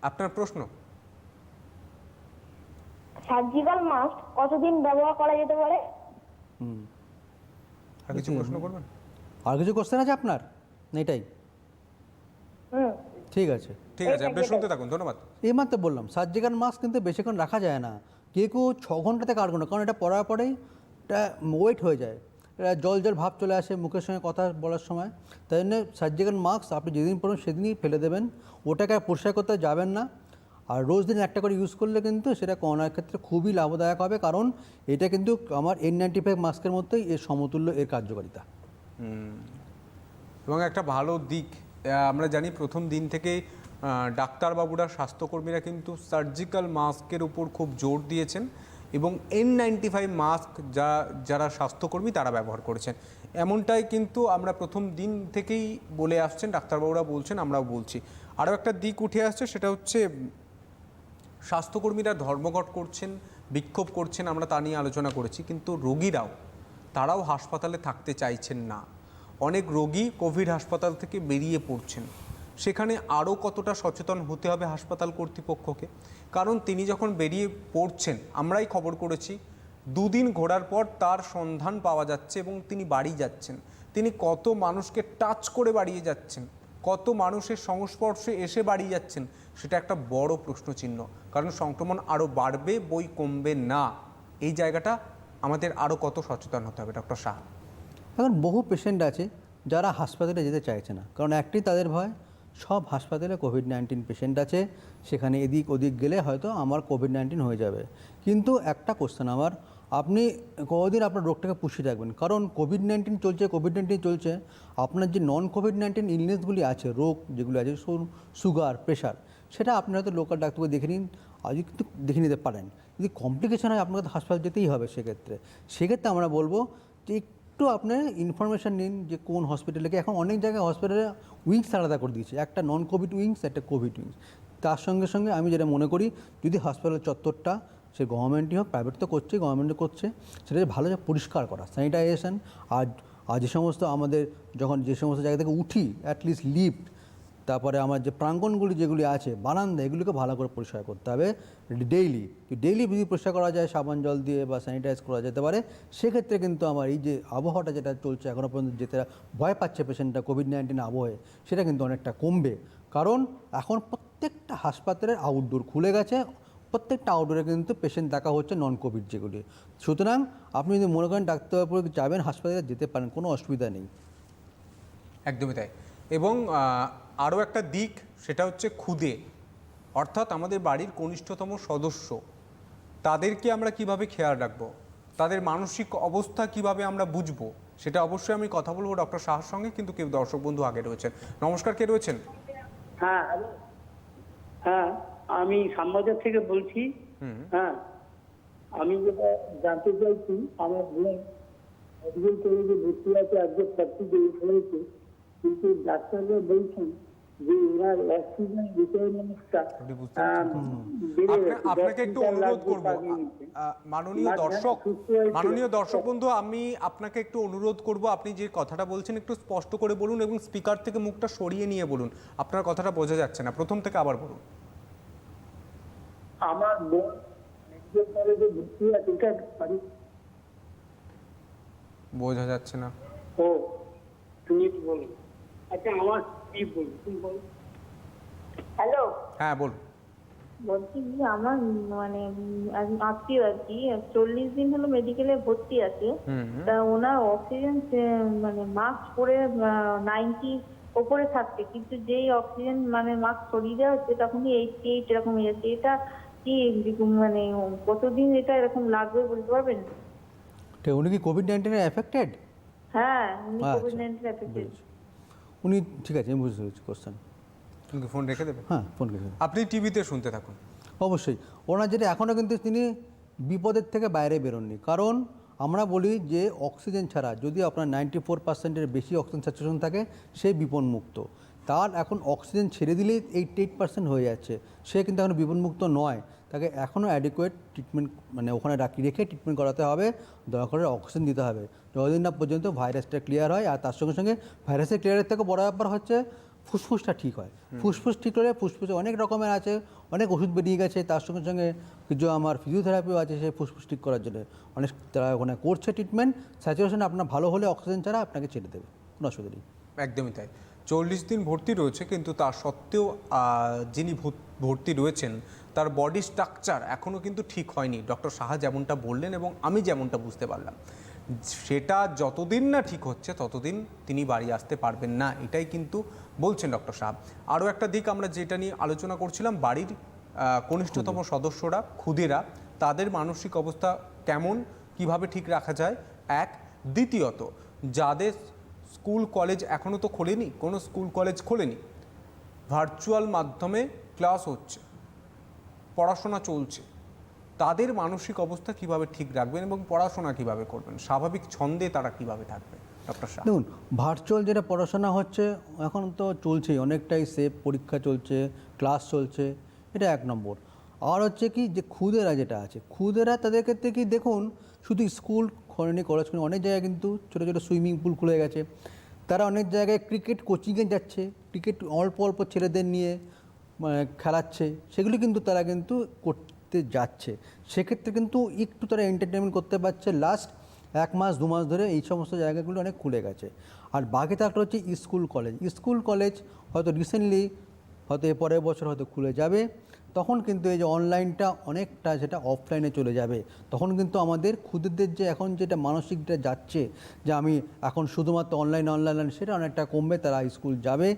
আপনার প্রশ্ন? সার্জিক্যাল মাস্ক কতদিন ব্যবহার করা যেতে পারে? আর কিছু প্রশ্ন করবেন? আর কিছু কোশ্চেন আছে আপনার? এটাই? ঠিক আছে, ঠিক আছে, আপনি শুনতে থাকুন, ধন্যবাদ। এইমাত্র বললাম, সার্জিক্যাল মাস্ক কিন্তু বেশিক্ষণ রাখা যায় না, কেউ 6 ঘন্টা থেকে 8 ঘন্টা, কারণ এটা পরার পরেই এটা ওয়েট হয়ে যায়, এটা জল ভাব চলে আসে মুখের সঙ্গে কথা বলার সময়। তাই জন্য সার্জিক্যাল মাস্ক আপনি যেদিন পড়বেন সেদিনই ফেলে দেবেন, ওটাকে আর পরিষ্কার করতে যাবেন না। আর রোজ দিন একটা করে ইউজ করলে কিন্তু সেটা করোনার ক্ষেত্রে খুবই লাভদায়ক হবে, কারণ এটা কিন্তু আমার N95 মাস্কের মধ্যেই এর সমতুল্য, এর কার্যকারিতা। এবং একটা ভালো দিক আমরা জানি প্রথম দিন থেকেই ডাক্তারবাবুরা, স্বাস্থ্যকর্মীরা কিন্তু সার্জিক্যাল মাস্কের উপর খুব জোর দিয়েছেন এবং N95 মাস্ক যারা স্বাস্থ্যকর্মী তারা ব্যবহার করেছেন। এমনটাই কিন্তু আমরা প্রথম দিন থেকেই বলে আসছেন, ডাক্তারবাবুরা বলছেন, আমরাও বলছি। আরও একটা দিক উঠে আসছে, সেটা হচ্ছে স্বাস্থ্যকর্মীরা ধর্মঘট করছেন, বিক্ষোভ করছেন, আমরা তা নিয়ে আলোচনা করেছি, কিন্তু রোগীরাও তারাও হাসপাতালে থাকতে চাইছেন না। অনেক রোগী কোভিড হাসপাতাল থেকে বেরিয়ে পড়ছেন। সেখানে আরও কতটা সচেতন হতে হবে হাসপাতাল কর্তৃপক্ষকে, কারণ তিনি যখন বেরিয়ে পড়ছেন, আমরাই খবর করেছি 2 দিন ঘোরার পর তার সন্ধান পাওয়া যাচ্ছে এবং তিনি বাড়ি যাচ্ছেন। তিনি কত মানুষকে টাচ করে বাড়িয়ে যাচ্ছেন, কত মানুষের সংস্পর্শে এসে বাড়ি যাচ্ছেন, সেটা একটা বড় প্রশ্নচিহ্ন। কারণ সংক্রমণ আরও বাড়বে, বই কমবে না। এই জায়গাটা আমাদের আরও কত সচেতন হতে হবে ডক্টর শাহ? এখন বহু পেশেন্ট আছে যারা হাসপাতালে যেতে চাইছে না, কারণ একটি তাদের ভয়, সব হাসপাতালে কোভিড-19 পেশেন্ট আছে, সেখানে এদিক ওদিক গেলে হয়তো আমার কোভিড-19 হয়ে যাবে। কিন্তু একটা কোশ্চেন আমার, আপনি কতদিন আপনার রোগটাকে পুষিয়ে রাখবেন? কারণ কোভিড-19 চলছে, আপনার যে নন কোভিড-19 ইলনেসগুলি আছে, রোগ যেগুলি আছে, সুগার, প্রেশার, সেটা আপনি হয়তো লোকাল ডাক্তারকে দেখে নিন, আজকে কিন্তু দেখে নিতে পারেন। যদি কমপ্লিকেশন হয় আপনাকে তো হাসপাতাল যেতেই হবে। সেক্ষেত্রে আমরা বলবো যে একটু আপনি ইনফরমেশান নিন যে কোন হসপিটালে, এখন অনেক জায়গায় হসপিটালে উইংস আলাদা করে দিয়েছে, একটা নন কোভিড উইংস, একটা কোভিড উইংস। তার সঙ্গে সঙ্গে আমি যেটা মনে করি, যদি হাসপাতালের চত্বরটা সে গভর্নমেন্টই হোক, প্রাইভেট তো করছে, গভর্নমেন্টও করছে, সেটা ভালো পরিষ্কার করা, স্যানিটাইজেশন। আর যে সমস্ত আমাদের যখন যে সমস্ত জায়গা থেকে উঠি, অ্যাটলিস্ট লিফট, তারপরে আমার যে প্রাঙ্গণগুলি যেগুলি আছে, বারান্দা, এগুলিকে ভালো করে পরিষ্কার করতে হবে ডেইলি। যদি পরিষ্কার করা যায় সাবান জল দিয়ে বা স্যানিটাইজ করা যেতে পারে, সেক্ষেত্রে কিন্তু আমার এই যে আবহাওয়াটা যেটা চলছে এখনও পর্যন্ত, যেটা ভয় পাচ্ছে পেশেন্টটা কোভিড-19 আবহাওয়ায়, সেটা কিন্তু অনেকটা কমবে। কারণ এখন প্রত্যেকটা হাসপাতালের আউটডোর খুলে গেছে, প্রত্যেকটা আউটডোরে কিন্তু পেশেন্ট দেখা হচ্ছে নন কোভিড যেগুলি। সুতরাং আপনি যদি মনে করেন ডাক্তারবাবু যাবেন, হাসপাতালে যেতে পারেন, কোনো অসুবিধা নেই। একদমই তাই। এবং আরও একটা দিক, সেটা হচ্ছে খুদে, অর্থাৎ আমাদের বাড়ির কনিষ্ঠতম সদস্য, তাদেরকে আমরা কিভাবে খেয়াল রাখবো, তাদের মানসিক অবস্থা কিভাবে আমরা বুঝবো, সেটা অবশ্যই আমি কথা বলবো ডক্টর শাহর সঙ্গে। কিন্তু কেউ দর্শক বন্ধু আগে রয়েছেন। নমস্কার, কে রয়েছেন? হ্যাঁ, হ্যাঁ, আমি শ্যামবাজার থেকে বলছি। হ্যাঁ, আমি যেটা জানতে চাইছি, আমার বোন মেডিকেল কলেজে ভর্তি আছে, আজকে 40 days হয়েছে, কিন্তু ডাক্তাররা বলছেন যে ওনার অক্সিজেন রিকোয়ারমেন্টটা আপনাকে একটু অনুরোধ করবো, মাননীয় দর্শক বন্ধু, আমি আপনাকে একটু অনুরোধ করব, আপনি যে কথাটা বলছেন একটু স্পষ্ট করে বলুন এবং স্পিকার থেকে মুখটা সরিয়ে নিয়ে বলুন। আপনার কথাটা বোঝা যাচ্ছে না, প্রথম থেকে আবার বলুন। আমার বোন মেডিকেল কলেজে ভর্তি আছে, এটা বাড়ি বোঝা যাচ্ছে না। ও তুমি বলো। আচ্ছা, আমার কি বল, তুমি বলো। হ্যালো, হ্যাঁ বলুন। বলছি যে আমার মানে আত্মীয় আর কি 40 দিন হলো মেডিকেলে ভর্তি আছে, তা ওনার অক্সিজেন মানে মাস্ক পরে 90 ওপরে থাকছে, কিন্তু যেই অক্সিজেন মানে মাস্ক সরিয়ে দেওয়া হচ্ছে তখনই 88 এরকম হয়ে যাচ্ছে। এটা কি মানে কতদিন এটা এরকম লাগবে বলতে পারবেন? উনি কি কোভিড-19 এফেক্টেড? হ্যাঁ, উনি কোভিড-19 এফেক্টেড। উনি ঠিক আছে, আমি বুঝতে পেরেছি কোশ্চেন। তুমি ফোন রেখে দেবে? হ্যাঁ, ফোন রেখে। আপনি টিভিতে শুনতে থাকুন। অবশ্যই ওনার যেটা এখনও কিন্তু তিনি বিপদের থেকে বাইরে বেরোননি, কারণ আমরা বলি যে অক্সিজেন ছাড়া যদি আপনার 94%-এর বেশি অক্সিজেন স্যাচুরেশন থাকে, সে বিপদমুক্ত। তার এখন অক্সিজেন ছেড়ে দিলেই 88% হয়ে যাচ্ছে, সে কিন্তু এখন বিপদমুক্ত নয়। তাকে এখনও অ্যাডিকুয়েট ট্রিটমেন্ট মানে ওখানে রেখে ট্রিটমেন্ট করাতে হবে, দয়া করে অক্সিজেন দিতে হবে যতদিন না পর্যন্ত ভাইরাসটা ক্লিয়ার হয়। আর তার সঙ্গে সঙ্গে ভাইরাসের ক্লিয়ারের থেকে বড় ব্যাপার হচ্ছে ফুসফুসটা ঠিক হয়। ফুসফুস ঠিক হলে, ফুসফুসে অনেক রকমের আছে, অনেক ওষুধ বেরিয়ে গেছে, তার সঙ্গে সঙ্গে কিছু আমার ফিজিওথেরাপিও আছে সেই ফুসফুস ঠিক করার জন্য, অনেক তারা ওখানে করছে ট্রিটমেন্ট। স্যাচুরেশন আপনার ভালো হলে অক্সিজেন ছাড়া আপনাকে ছেড়ে দেবে, কোনো অসুবিধা নেই। একদমই তাই। 40 দিন ভর্তি রয়েছে, কিন্তু তা সত্ত্বেও যিনি ভর্তি রয়েছেন তার বডি স্ট্রাকচার এখনও কিন্তু ঠিক হয়নি, ডক্টর সাহা যেমনটা বললেন এবং আমি যেমনটা বুঝতে পারলাম। সেটা যতদিন না ঠিক হচ্ছে ততদিন তিনি বাড়ি আসতে পারবেন না, এটাই কিন্তু বলছেন ডক্টর সাহা। আরও একটা দিক আমরা যেটা নিয়ে আলোচনা করছিলাম, বাড়ির কনিষ্ঠতম সদস্যরা, খুদেরা, তাদের মানসিক অবস্থা কেমন, কিভাবে ঠিক রাখা যায়, এক। দ্বিতীয়ত, যাদের স্কুল কলেজ এখনও তো খোলেনি, কোনো স্কুল কলেজ খোলেনি, ভার্চুয়াল মাধ্যমে ক্লাস হচ্ছে, পড়াশোনা চলছে, তাদের মানসিক অবস্থা কিভাবে ঠিক রাখবেন এবং পড়াশোনা কিভাবে করবেন, স্বাভাবিক ছন্দে তারা কিভাবে থাকবে ডক্টর শাহ? দেখুন, ভার্চুয়াল যেটা পড়াশোনা হচ্ছে এখন তো চলছেই, অনেকটাই সেফ, পরীক্ষা চলছে, ক্লাস চলছে, এটা এক নম্বর। আর হচ্ছে কি যে খুদেরা যেটা আছে, খুদেরা তাদের ক্ষেত্রে কি দেখুন, শুধু স্কুল খোলেনি, কলেজ খোলেনি, অনেক জায়গায় কিন্তু ছোটো ছোটো সুইমিং পুল খুলে গেছে, তারা অনেক জায়গায় ক্রিকেট কোচিংয়ে যাচ্ছে, ক্রিকেট অল্প অল্প ছেলেদের নিয়ে খেলাচ্ছে, সেগুলি কিন্তু তারা কিন্তু করতে যাচ্ছে। সেক্ষেত্রে কিন্তু একটু তারা এন্টারটেনমেন্ট করতে পারছে। লাস্ট 1 মাস 2 মাস ধরে এই সমস্ত জায়গাগুলো অনেক খুলে গেছে। আর বাকি থাকলে হচ্ছে স্কুল কলেজ। স্কুল কলেজ হয়তো রিসেন্টলি, হয়তো এর পরের বছর হয়তো খুলে যাবে, তখন কিন্তু এই যে অনলাইনটা অনেকটা যেটা অফলাইনে চলে যাবে। তখন কিন্তু আমাদের খুদেদের যে এখন যেটা মানসিকটা যাচ্ছে যে আমি এখন শুধুমাত্র অনলাইন, সেটা অনেকটা কমবে। তারা স্কুল যাবে,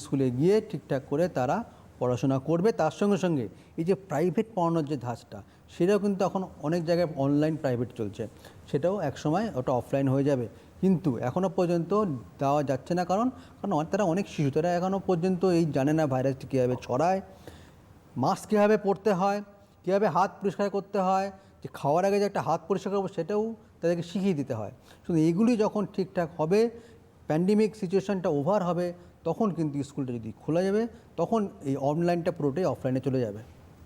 স্কুলে গিয়ে ঠিকঠাক করে তারা পড়াশোনা করবে। তার সঙ্গে সঙ্গে এই যে প্রাইভেট পড়ানোর যে ধাঁচটা, সেটাও কিন্তু এখন অনেক জায়গায় অনলাইন প্রাইভেট চলছে, সেটাও একসময় ওটা অফলাইন হয়ে যাবে। কিন্তু এখনও পর্যন্ত দেওয়া যাচ্ছে না, কারণ তারা অনেক শিশু, তারা এখনও পর্যন্ত এই জানে না ভাইরাসটি কীভাবে ছড়ায়, মাস্ক কীভাবে পরতে হয়, কীভাবে হাত পরিষ্কার করতে হয়, যে খাওয়ার আগে যে একটা হাত পরিষ্কার করবো সেটাও তাদেরকে শিখিয়ে দিতে হয়। শুধু এইগুলি যখন ঠিকঠাক হবে, প্যান্ডেমিক সিচুয়েশনটা ওভার হবে, তখন কিন্তু স্কুলটা যদি খোলা যাবে, তখন এই অনলাইনটা পুরোটাই অফলাইনে চলে যাবে।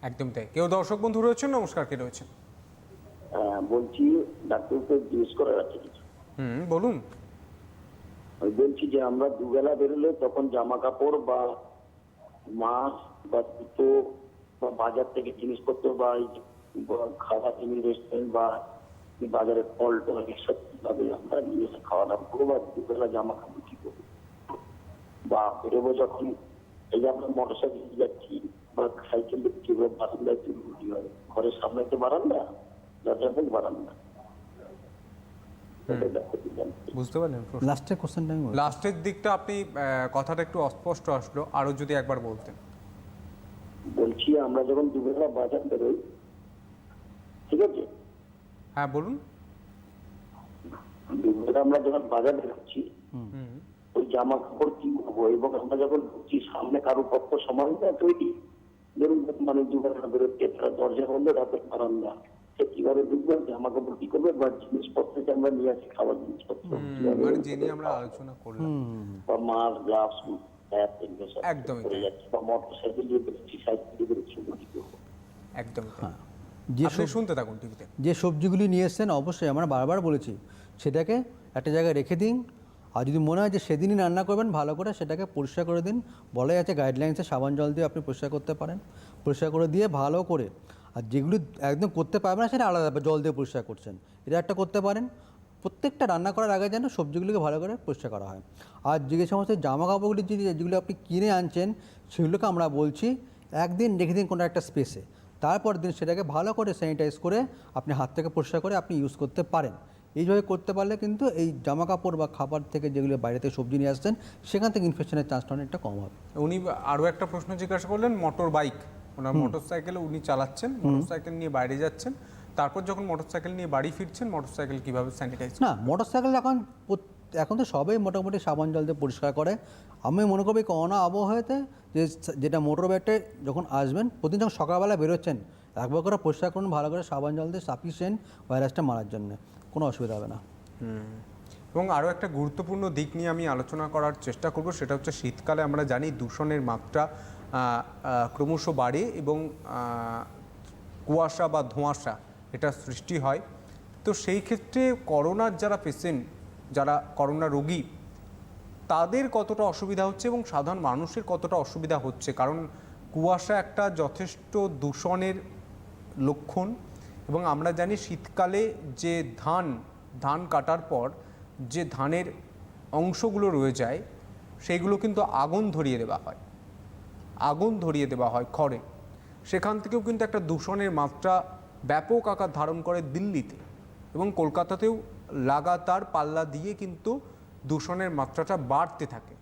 একদম তাই। কেউ দর্শক বন্ধু রয়েছেন? নমস্কার, কে রয়েছেন? বলছি ডাক্তারকে জিজ্ঞেস করার আছে কিছু। বলুন। আমি বলছি যে আমরা দুবেলা বেরোলে তখন জামা কাপড় বা মাছ বা জুতো বা বাজার থেকে জিনিসপত্র বা খাবার জিনিস রেস্টুরেন্ট বা বাজারে ফল টল এসব কিভাবে আমরা নিয়ে এসে খাওয়া দাওয়া করবো, বা দুবেলা জামা কাপড় কি করবো, বা বেরোবো যখন এই যে আমরা মোটর সাইকেল যাচ্ছি বা সাইকেল দেখছি বারান্দায় কি হয়, ঘরের সামনে তো বারান্দা, যাতায়াতের বারান্দা। বুঝতে পারলেন লাস্টের কোশ্চেনটা আমি বলছি। লাস্টের দিকটা আপনি কথাটা একটু অস্পষ্ট আসলো, আরো যদি একবার বলতেন। বলছি আমরা যখন দুবেলা বাজার বেরোই, ঠিক আছে, হ্যাঁ বলুন। দুবেলা আমরা যখন বাজার বেরোচ্ছি, ওই জামা কাপড় কি করবো, এবং আমরা যখন ঢুকছি সামনে কারো পক্ষ সমান তৈরি, ধরুন মানে দুবেলা বেরোচ্ছে, তারা দরজা বন্ধ, রাতের বারান্দা, সে কিভাবে ঢুকবে, জামা কাপড় কি করবে, বা জিনিসপত্র যে আমরা নিয়ে আসি খাবার জিনিসপত্র মানে যে নিয়ে আমরা আলোচনা করলাম, বা মাছ গ্লাভস একদমই করে যাচ্ছে, বা মোটর সাইকেল দিয়ে বেরোচ্ছি, সাইকেল দিয়ে বেরোচ্ছি, কি করবো? একদম যে আপনি শুনতে থাকুন টিভিতে। যে সবজিগুলি নিয়ে এসছেন, অবশ্যই আমরা বারবার বলেছি সেটাকে একটা জায়গায় রেখে দিন। আর যদি মনে হয় যে সেদিনই রান্না করবেন, ভালো করে সেটাকে পরিষ্কার করে দিন। বলাই আছে গাইডলাইন্সে সাবান জল দিয়ে আপনি পরিষ্কার করতে পারেন, পরিষ্কার করে দিয়ে ভালো করে। আর যেগুলি একদম করতে পারবেন না, সেটা আলাদা জল দিয়ে পরিষ্কার করছেন, এটা একটা করতে পারেন। প্রত্যেকটা রান্না করার আগে যেন সবজিগুলিকে ভালো করে পরিষ্কার করা হয়। আর যে সমস্ত জামা কাপড়গুলি যেগুলো আপনি কিনে আনছেন, সেগুলোকে আমরা বলছি একদিন রেখে দিন কোনো একটা স্পেসে, তারপর দিন সেটাকে ভালো করে স্যানিটাইজ করে আপনি হাত থেকে পরিষ্কার করে আপনি ইউজ করতে পারেন। এইভাবে করতে পারলে কিন্তু এই জামা কাপড় বা খাবার থেকে যেগুলো বাইরে থেকে সবজি নিয়ে আসছেন, সেখান থেকে ইনফেকশনের চান্সটা অনেকটা কম হবে। উনি আরও একটা প্রশ্ন জিজ্ঞাসা করলেন, মোটর বাইক, ওনার মোটর সাইকেলে উনি চালাচ্ছেন, মোটর সাইকেল নিয়ে বাইরে যাচ্ছেন, তারপর যখন মোটর সাইকেল নিয়ে বাড়ি ফিরছেন, মোটর সাইকেল কীভাবে স্যানিটাইজ? না, মোটর সাইকেল এখন তো সবাই মোটামুটি সাবান জল দিয়ে পরিষ্কার করে। আমি মনে করবি করোনা আবহাওয়াতে যেটা মোটর বাইকটা যখন আসবেন, প্রতিদিন যখন সকালবেলা বেরোচ্ছেন, একবার করে পরিষ্কার করুন ভালো করে সাবান জল দিয়ে, সাফিসিয়েন্ট ভাইরাসটা মারার জন্য, কোনো অসুবিধা হবে না। এবং আরও একটা গুরুত্বপূর্ণ দিক নিয়ে আমি আলোচনা করার চেষ্টা করব, সেটা হচ্ছে শীতকালে আমরা জানি দূষণের মাত্রা ক্রমশ বাড়ে এবং কুয়াশা বা ধোঁয়াশা এটা সৃষ্টি হয়। তো সেই ক্ষেত্রে করোনার যারা পেশেন্ট, যারা করোনা রোগী, তাদের কতটা অসুবিধা হচ্ছে এবং সাধারণ মানুষের কতটা অসুবিধা হচ্ছে? কারণ কুয়াশা একটা যথেষ্ট দূষণের লক্ষণ, এবং আমরা জানি শীতকালে যে ধান কাটার পর যে ধানের অংশগুলো রয়ে যায়, সেইগুলো কিন্তু আগুন ধরিয়ে দেওয়া হয় খড়ে। সেখান থেকেও কিন্তু একটা দূষণের মাত্রা ব্যাপক আকার ধারণ করে দিল্লিতে, এবং কলকাতাতেও লাগাতার পাল্লা দিয়ে কিন্তু দূষণের মাত্রাটা বাড়তে থাকে।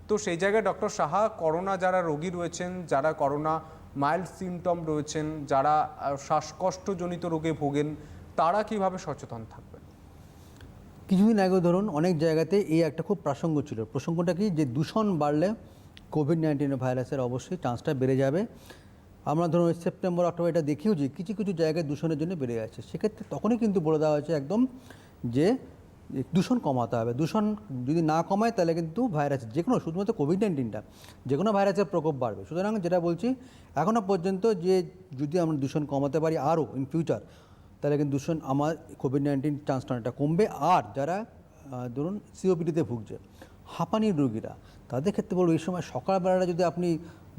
তো সেই জায়গায় ডক্টর সাহা, করোনা যারা রোগী রয়েছেন, যারা করোনা মাইল্ড সিমটম রয়েছেন, যারা শ্বাসকষ্টজনিত রোগে ভোগেন, তারা কিভাবে সচেতন থাকবেন? কিছুদিন আগে ধরুন অনেক জায়গাতে এই একটা খুব প্রাসঙ্গ ছিল। প্রসঙ্গটা কি, যে দূষণ বাড়লে কোভিড-19 ভাইরাসের অবশ্যই চান্সটা বেড়ে যাবে। আমরা ধরুন সেপ্টেম্বর অক্টোবর এটা দেখিয়েছি কিছু কিছু জায়গায় দূষণের জন্য বেড়ে যাচ্ছে। সেক্ষেত্রে তখনই কিন্তু বলে দেওয়া হয়েছে একদম যে দূষণ কমাতে হবে। দূষণ যদি না কমায় তাহলে কিন্তু ভাইরাস, যে কোনো, শুধুমাত্র কোভিড-19টা, যে কোনো ভাইরাসের প্রকোপ বাড়বে। সুতরাং যেটা বলছি, এখনও পর্যন্ত যে যদি আমরা দূষণ কমাতে পারি আরও ইন ফিউচার, তাহলে কিন্তু দূষণ আমার কোভিড-19 চান্সটা অনেকটা কমবে। আর যারা ধরুন সিওপিডিতে ভুগছে, হাঁপানির রোগীরা, তাদের ক্ষেত্রে বলবো এই সময় সকালবেলাটা যদি আপনি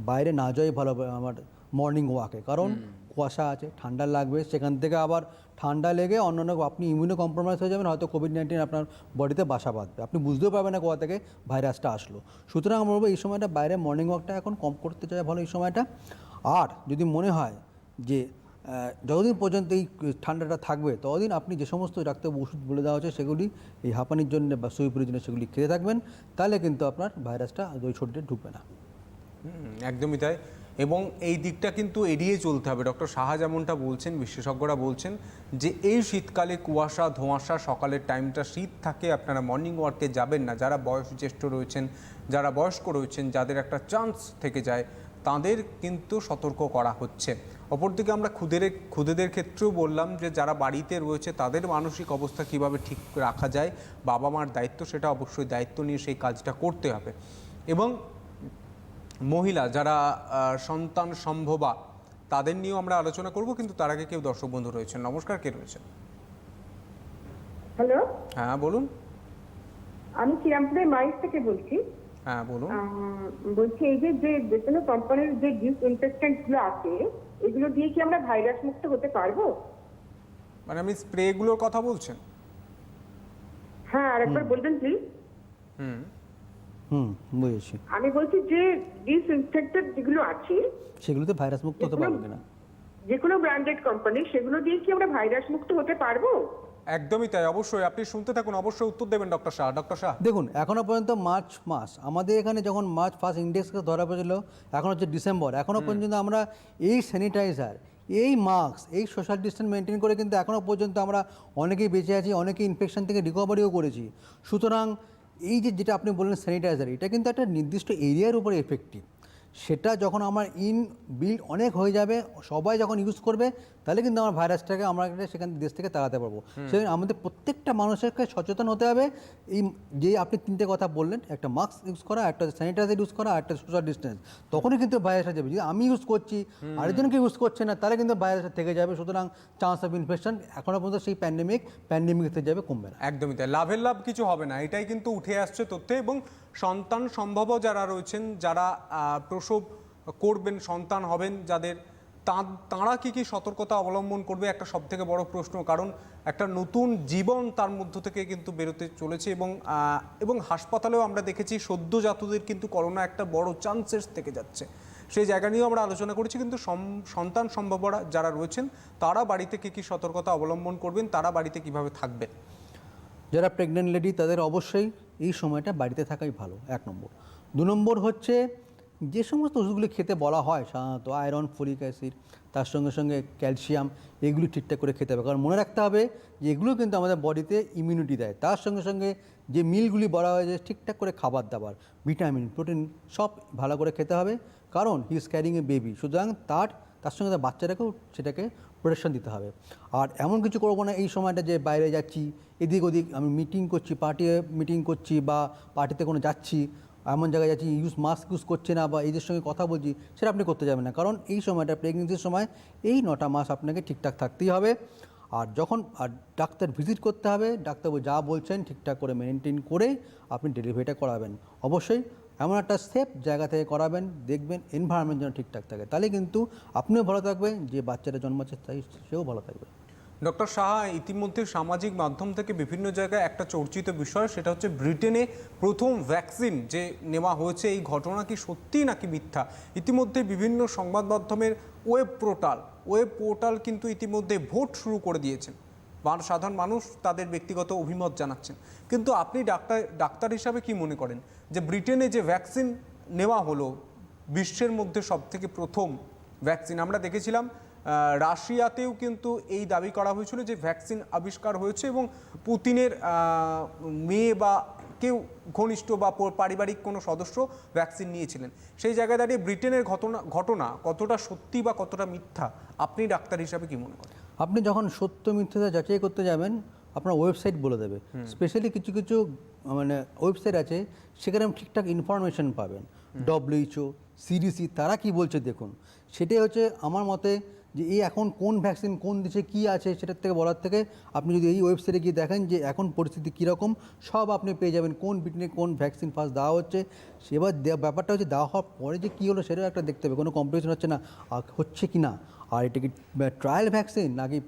বাইরে না যাই ভালো, আমার মর্নিং ওয়াকে, কারণ কুয়াশা আছে, ঠান্ডা লাগবে, সেখান থেকে আবার ঠান্ডা লেগে অন্যান্য আপনি ইমিউনো কম্প্রোমাইজ হয়ে যাবেন, হয়তো কোভিড-19 আপনার বডিতে বাসা বাঁধবে, আপনি বুঝতেও পারবেন না কোথা থেকে ভাইরাসটা আসলো। সুতরাং আমরা বলবো এই সময়টা বাইরে মর্নিং ওয়াকটা এখন কম করতে চাই ভালো এই সময়টা। আর যদি মনে হয় যে যতদিন পর্যন্ত এই ঠান্ডাটা থাকবে ততদিন আপনি যে সমস্ত ডাক্তার ওষুধ বলে দেওয়া হচ্ছে সেগুলি এই হাঁপানির জন্য বা সুইপুরের জন্য সেগুলি খেতে থাকবেন, তাহলে কিন্তু আপনার ভাইরাসটা ওই শরীরে ঢুকবে না। একদমই তাই। এবং এই দিকটা কিন্তু এড়িয়ে চলতে হবে। ডক্টর সাহা যেমনটা বলছেন, বিশেষজ্ঞরা বলছেন যে এই শীতকালে কুয়াশা ধোঁয়াশা, সকালের টাইমটা শীত থাকে, আপনারা মর্নিং ওয়ার্কে যাবেন না। যারা বয়োজ্যেষ্ঠ রয়েছেন, যারা বয়স্ক রয়েছেন, যাদের একটা চান্স থেকে যায়, তাদের কিন্তু সতর্ক করা হচ্ছে। অপরদিকে আমরা খুদেদের ক্ষেত্রেও বললাম যে যারা বাড়িতে রয়েছে তাদের মানসিক অবস্থা কিভাবে ঠিক রাখা যায়, বাবা মার দায়িত্ব, সেটা অবশ্যই দায়িত্ব নিয়ে সেই কাজটা করতে হবে। এবং মহিলা যারা সন্তান সম্ভবা, তাদের নিয়েও আমরা আলোচনা করব, কিন্তু তার আগে কেউ দর্শক বন্ধু রয়েছেন। নমস্কার, কে রয়েছেন? হ্যালো, হ্যাঁ বলুন। আমি শ্রীরামপুরের মাইক থেকে বলছি। হ্যাঁ বলুন। বলছি এই যে কোনো কোম্পানির যে ডিসইনফেক্টেন্ট গুলো আছে, এগুলো দিয়ে কি আমরা ভাইরাস মুক্ত হতে পারবো? মানে আপনি স্প্রেগুলোর কথা বলছেন? হ্যাঁ, আরেকবার বলবেন প্লিজ। বুঝেছি। আমি বলছি যে ডিসইনফেক্টেন্ট যেগুলো আছে সেগুলোতে ভাইরাস মুক্ত হতে পারবে কিনা, যে কোনো ব্র্যান্ডেড কোম্পানি, সেগুলো দিয়ে কি আমরা ভাইরাস মুক্ত হতে পারবো? একদমই তাই, অবশ্যই। আপনি শুনতে থাকুন, অবশ্যই উত্তর দেবেন ডক্টর শাহ। ডক্টর শাহ, দেখুন এখনও পর্যন্ত মার্চ মাস, আমাদের এখানে যখন মার্চ ফার্স্ট ইন্ডেক্সকে ধরা পড়েছিল, এখন হচ্ছে ডিসেম্বর, এখনও পর্যন্ত আমরা এই স্যানিটাইজার, এই মাস্ক, এই সোশ্যাল ডিস্টেন্স মেনটেন করে কিন্তু এখনও পর্যন্ত আমরা অনেকেই বেঁচে আছি, অনেকেই ইনফেকশন থেকে রিকভারিও করেছি। সুতরাং এই যেটা আপনি বললেন স্যানিটাইজার, এটা কিন্তু একটা নির্দিষ্ট এরিয়ার উপরে এফেক্টিভ। সেটা যখন আমার বিল্ড অনেক হয়ে যাবে, সবাই যখন ইউজ করবে, তাহলে কিন্তু আমার ভাইরাসটাকে আমরা সেখান দেশ থেকে তাড়াতে পারবো। সেই আমাদের প্রত্যেকটা মানুষেরকে সচেতন হতে হবে। এই যে আপনি তিনটে কথা বললেন, একটা মাস্ক ইউজ করা, একটা স্যানিটাইজার ইউজ করা, একটা সোশ্যাল ডিস্টেন্স, তখনই কিন্তু ভাইরাসটা যাবে। যদি আমি ইউজ করছি, আরেকজনকে ইউজ করছে না, তাহলে কিন্তু ভাইরাসটা থেকে যাবে। সুতরাং চান্স অফ ইনফেকশন এখনও পর্যন্ত সেই প্যান্ডেমিক থেকে যাবে, কমবে না। একদমই তাই। লাভের লাভ কিছু হবে না, এটাই কিন্তু উঠে আসছে তথ্যে। এবং সন্তান সম্ভব যারা রয়েছেন, যারা প্রসব করবেন, সন্তান হবেন যাদের, তাঁরা কি সতর্কতা অবলম্বন করবে, একটা সবথেকে বড় প্রশ্ন। কারণ একটা নতুন জীবন তার মধ্য থেকে কিন্তু বেরোতে চলেছে। এবং হাসপাতালেও আমরা দেখেছি সদ্যজাতদের কিন্তু করোনা একটা বড় চান্সেস থেকে যাচ্ছে। সেই জায়গা নিয়েও আমরা আলোচনা করেছি। কিন্তু সন্তান সম্ভবরা যারা রয়েছেন, তারা বাড়িতে কি সতর্কতা অবলম্বন করবেন, তারা বাড়িতে কিভাবে থাকবেন? যারা প্রেগনেন্ট লেডি, তাদের অবশ্যই এই সময়টা বাড়িতে থাকাই ভালো, 1 নম্বর। 2 নম্বর হচ্ছে যে সমস্ত ওষুধগুলি খেতে বলা হয়, সাধারণত আয়রন, ফলিক অ্যাসিড, তার সঙ্গে সঙ্গে ক্যালসিয়াম, এগুলি ঠিকঠাক করে খেতে হবে। কারণ মনে রাখতে হবে যে এগুলো কিন্তু আমাদের বডিতে ইমিউনিটি দেয়। তার সঙ্গে সঙ্গে যে মিলগুলি বলা হয় যে ঠিকঠাক করে খাবার দাবার, ভিটামিন, প্রোটিন সব ভালো করে খেতে হবে। কারণ he is carrying a baby, সুতরাং তার সঙ্গে তার বাচ্চাটাকেও সেটাকে প্রোটেকশন দিতে হবে। আর এমন কিছু করবো না এই সময়টা যে বাইরে যাচ্ছি, এদিক ওদিক আমি মিটিং করছি, মিটিং করছি, বা পার্টিতে কোনো যাচ্ছি, এমন জায়গায় যাচ্ছি, মাস্ক ইউজ করছে না, বা এদের সঙ্গে কথা বলছি, সেটা আপনি করতে যাবেন না। কারণ এই সময়টা প্রেগনেন্সির সময়, এই 9টা মাস আপনাকে ঠিকঠাক থাকতেই হবে। আর ডাক্তার ভিজিট করতে হবে, ডাক্তারবাবু যা বলছেন ঠিকঠাক করে মেনটেন করে আপনি ডেলিভারিটা করাবেন। অবশ্যই এমন একটা সেফ জায়গা থেকে করাবেন, দেখবেন এনভায়রনমেন্ট যেন ঠিকঠাক থাকে, তাহলে কিন্তু আপনিও ভালো থাকবেন, যে বাচ্চাটা জন্মাচ্ছে সেও ভালো থাকবে। ডক্টর সাহা, ইতিমধ্যে সামাজিক মাধ্যম থেকে বিভিন্ন জায়গায় একটা চর্চিত বিষয়, সেটা হচ্ছে ব্রিটেনে প্রথম ভ্যাকসিন যে নেওয়া হয়েছে, এই ঘটনা কি সত্যি নাকি মিথ্যা? ইতিমধ্যে বিভিন্ন সংবাদ মাধ্যমের ওয়েব পোর্টাল কিন্তু ইতিমধ্যে ভোট শুরু করে দিয়েছেন। সাধারণ মানুষ তাদের ব্যক্তিগত অভিমত জানাচ্ছেন। কিন্তু আপনি ডাক্তার হিসাবে কি মনে করেন যে ব্রিটেনে যে ভ্যাকসিন নেওয়া হলো, বিশ্বের মধ্যে সবথেকে প্রথম ভ্যাকসিন, আমরা দেখেছিলাম রাশিয়াতেও কিন্তু এই দাবি করা হয়েছিল যে ভ্যাকসিন আবিষ্কার হয়েছে এবং পুতিনের মেয়ে বা কেউ ঘনিষ্ঠ বা পারিবারিক কোনো সদস্য ভ্যাকসিন নিয়েছিলেন। সেই জায়গায় দাঁড়িয়ে ব্রিটেনের ঘটনা কতটা সত্যি বা কতটা মিথ্যা আপনি ডাক্তার হিসাবে কি মনে করেন? আপনি যখন সত্য মিথ্যাটা যাচাই করতে যাবেন আপনার ওয়েবসাইট বলে দেবে। স্পেশালি কিছু কিছু মানে ওয়েবসাইট আছে সেখানে ঠিকঠাক ইনফরমেশন পাবেন। WHO, CDC তারা কি বলছে দেখুন। সেটাই হচ্ছে আমার মতে যে এই এখন কোন ভ্যাকসিন কোন দেশে কী আছে সেটার থেকে বলার থেকে আপনি যদি এই ওয়েবসাইটে গিয়ে দেখেন যে এখন পরিস্থিতি কীরকম সব আপনি পেয়ে যাবেন, কোন ব্রিটেনে কোন ভ্যাকসিন ফার্স্ট দেওয়া হচ্ছে। সেবার ব্যাপারটা হচ্ছে দেওয়া হওয়ার পরে যে কী হলো সেটাও একটা দেখতে হবে, কোনো কম্পিটিশন হচ্ছে না হচ্ছে কি না, আর এটা কি ট্রায়াল ভ্যাকসিন নাকি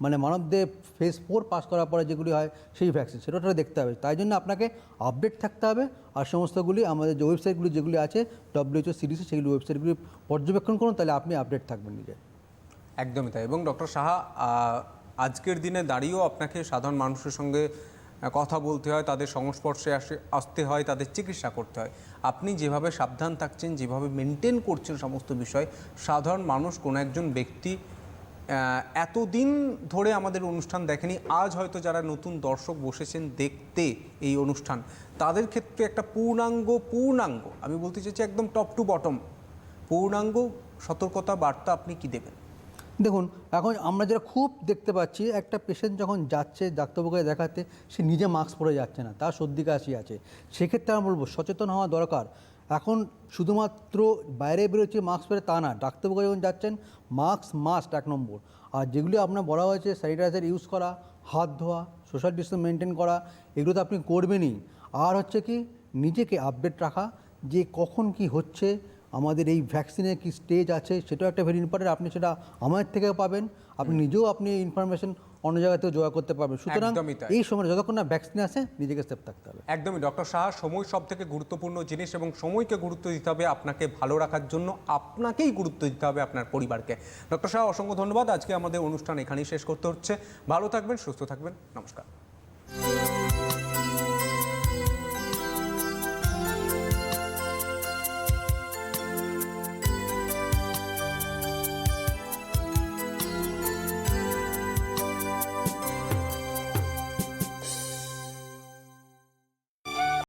মানে মানবদের ফেজ 4 পাস করার পরে যেগুলি হয় সেই ভ্যাকসিন সেটা দেখতে হবে। তাই জন্য আপনাকে আপডেট থাকতে হবে আর সমস্তগুলি আমাদের যে ওয়েবসাইটগুলি যেগুলি আছে WHO, CDC সেগুলি ওয়েবসাইটগুলি পর্যবেক্ষণ করুন, তাহলে আপনি আপডেট থাকবেন নিজে। একদমই তাই। এবং ডক্টর সাহা, আজকের দিনে দাঁড়িয়েও আপনাকে সাধারণ মানুষের সঙ্গে কথা বলতে হয়, তাদের সংস্পর্শে আসতে হয়, তাদের চিকিৎসা করতে হয়। আপনি যেভাবে সাবধান থাকছেন, যেভাবে মেনটেন করছেন সমস্ত বিষয়, সাধারণ মানুষ কোনো একজন ব্যক্তি এতদিন ধরে আমাদের অনুষ্ঠান দেখেনি, আজ হয়তো যারা নতুন দর্শক বসেছেন দেখতে এই অনুষ্ঠান, তাদের ক্ষেত্রে একটা পূর্ণাঙ্গ আমি বলতে চাইছি একদম টপ টু বটম পূর্ণাঙ্গ সতর্কতা বার্তা আপনি কি দেবেন? দেখুন, এখন আমরা যেটা খুব দেখতে পাচ্ছি, একটা পেশেন্ট যখন যাচ্ছে ডাক্তারবাবুকে দেখাতে সে নিজে মাস্ক পরে যাচ্ছে না, তার সর্দি কাশি আছে, সেক্ষেত্রে আমি বলবো সচেতন হওয়া দরকার। এখন শুধুমাত্র বাইরে বেরোচ্ছে মাস্ক পরে তা না, ডাক্তারবাবু যখন যাচ্ছেন মাস্ক মাস্ট 1 নম্বর। আর যেগুলি আপনার বলা হয়েছে স্যানিটাইজার ইউজ করা, হাত ধোয়া, সোশ্যাল ডিস্টেন্স মেনটেন করা, এগুলো তো আপনি করবেনই। আর হচ্ছে কি নিজেকে আপডেট রাখা যে কখন কি হচ্ছে, আমাদের এই ভ্যাকসিনের কি স্টেজ আছে সেটাও একটা ভেরি ইম্পর্টেন্ট। আপনি সেটা আমাদের থেকেও পাবেন, আপনি নিজেও আপনি ইনফরমেশন অন্য জায়গাতেও জোগাড় করতে পারবেন। সুতরাং এই সময় যতক্ষণ না ভ্যাকসিন আসে নিজেকে সেফ থাকতে হবে। একদমই ডক্টর সাহা, সময় সব থেকে গুরুত্বপূর্ণ জিনিস এবং সময়কে গুরুত্ব দিতে হবে আপনাকে ভালো রাখার জন্য, আপনাকেই গুরুত্ব দিতে হবে আপনার পরিবারকে। ডক্টর সাহা, অসংখ্য ধন্যবাদ। আজকে আমাদের অনুষ্ঠান এখানেই শেষ করতে হচ্ছে। ভালো থাকবেন, সুস্থ থাকবেন, নমস্কার।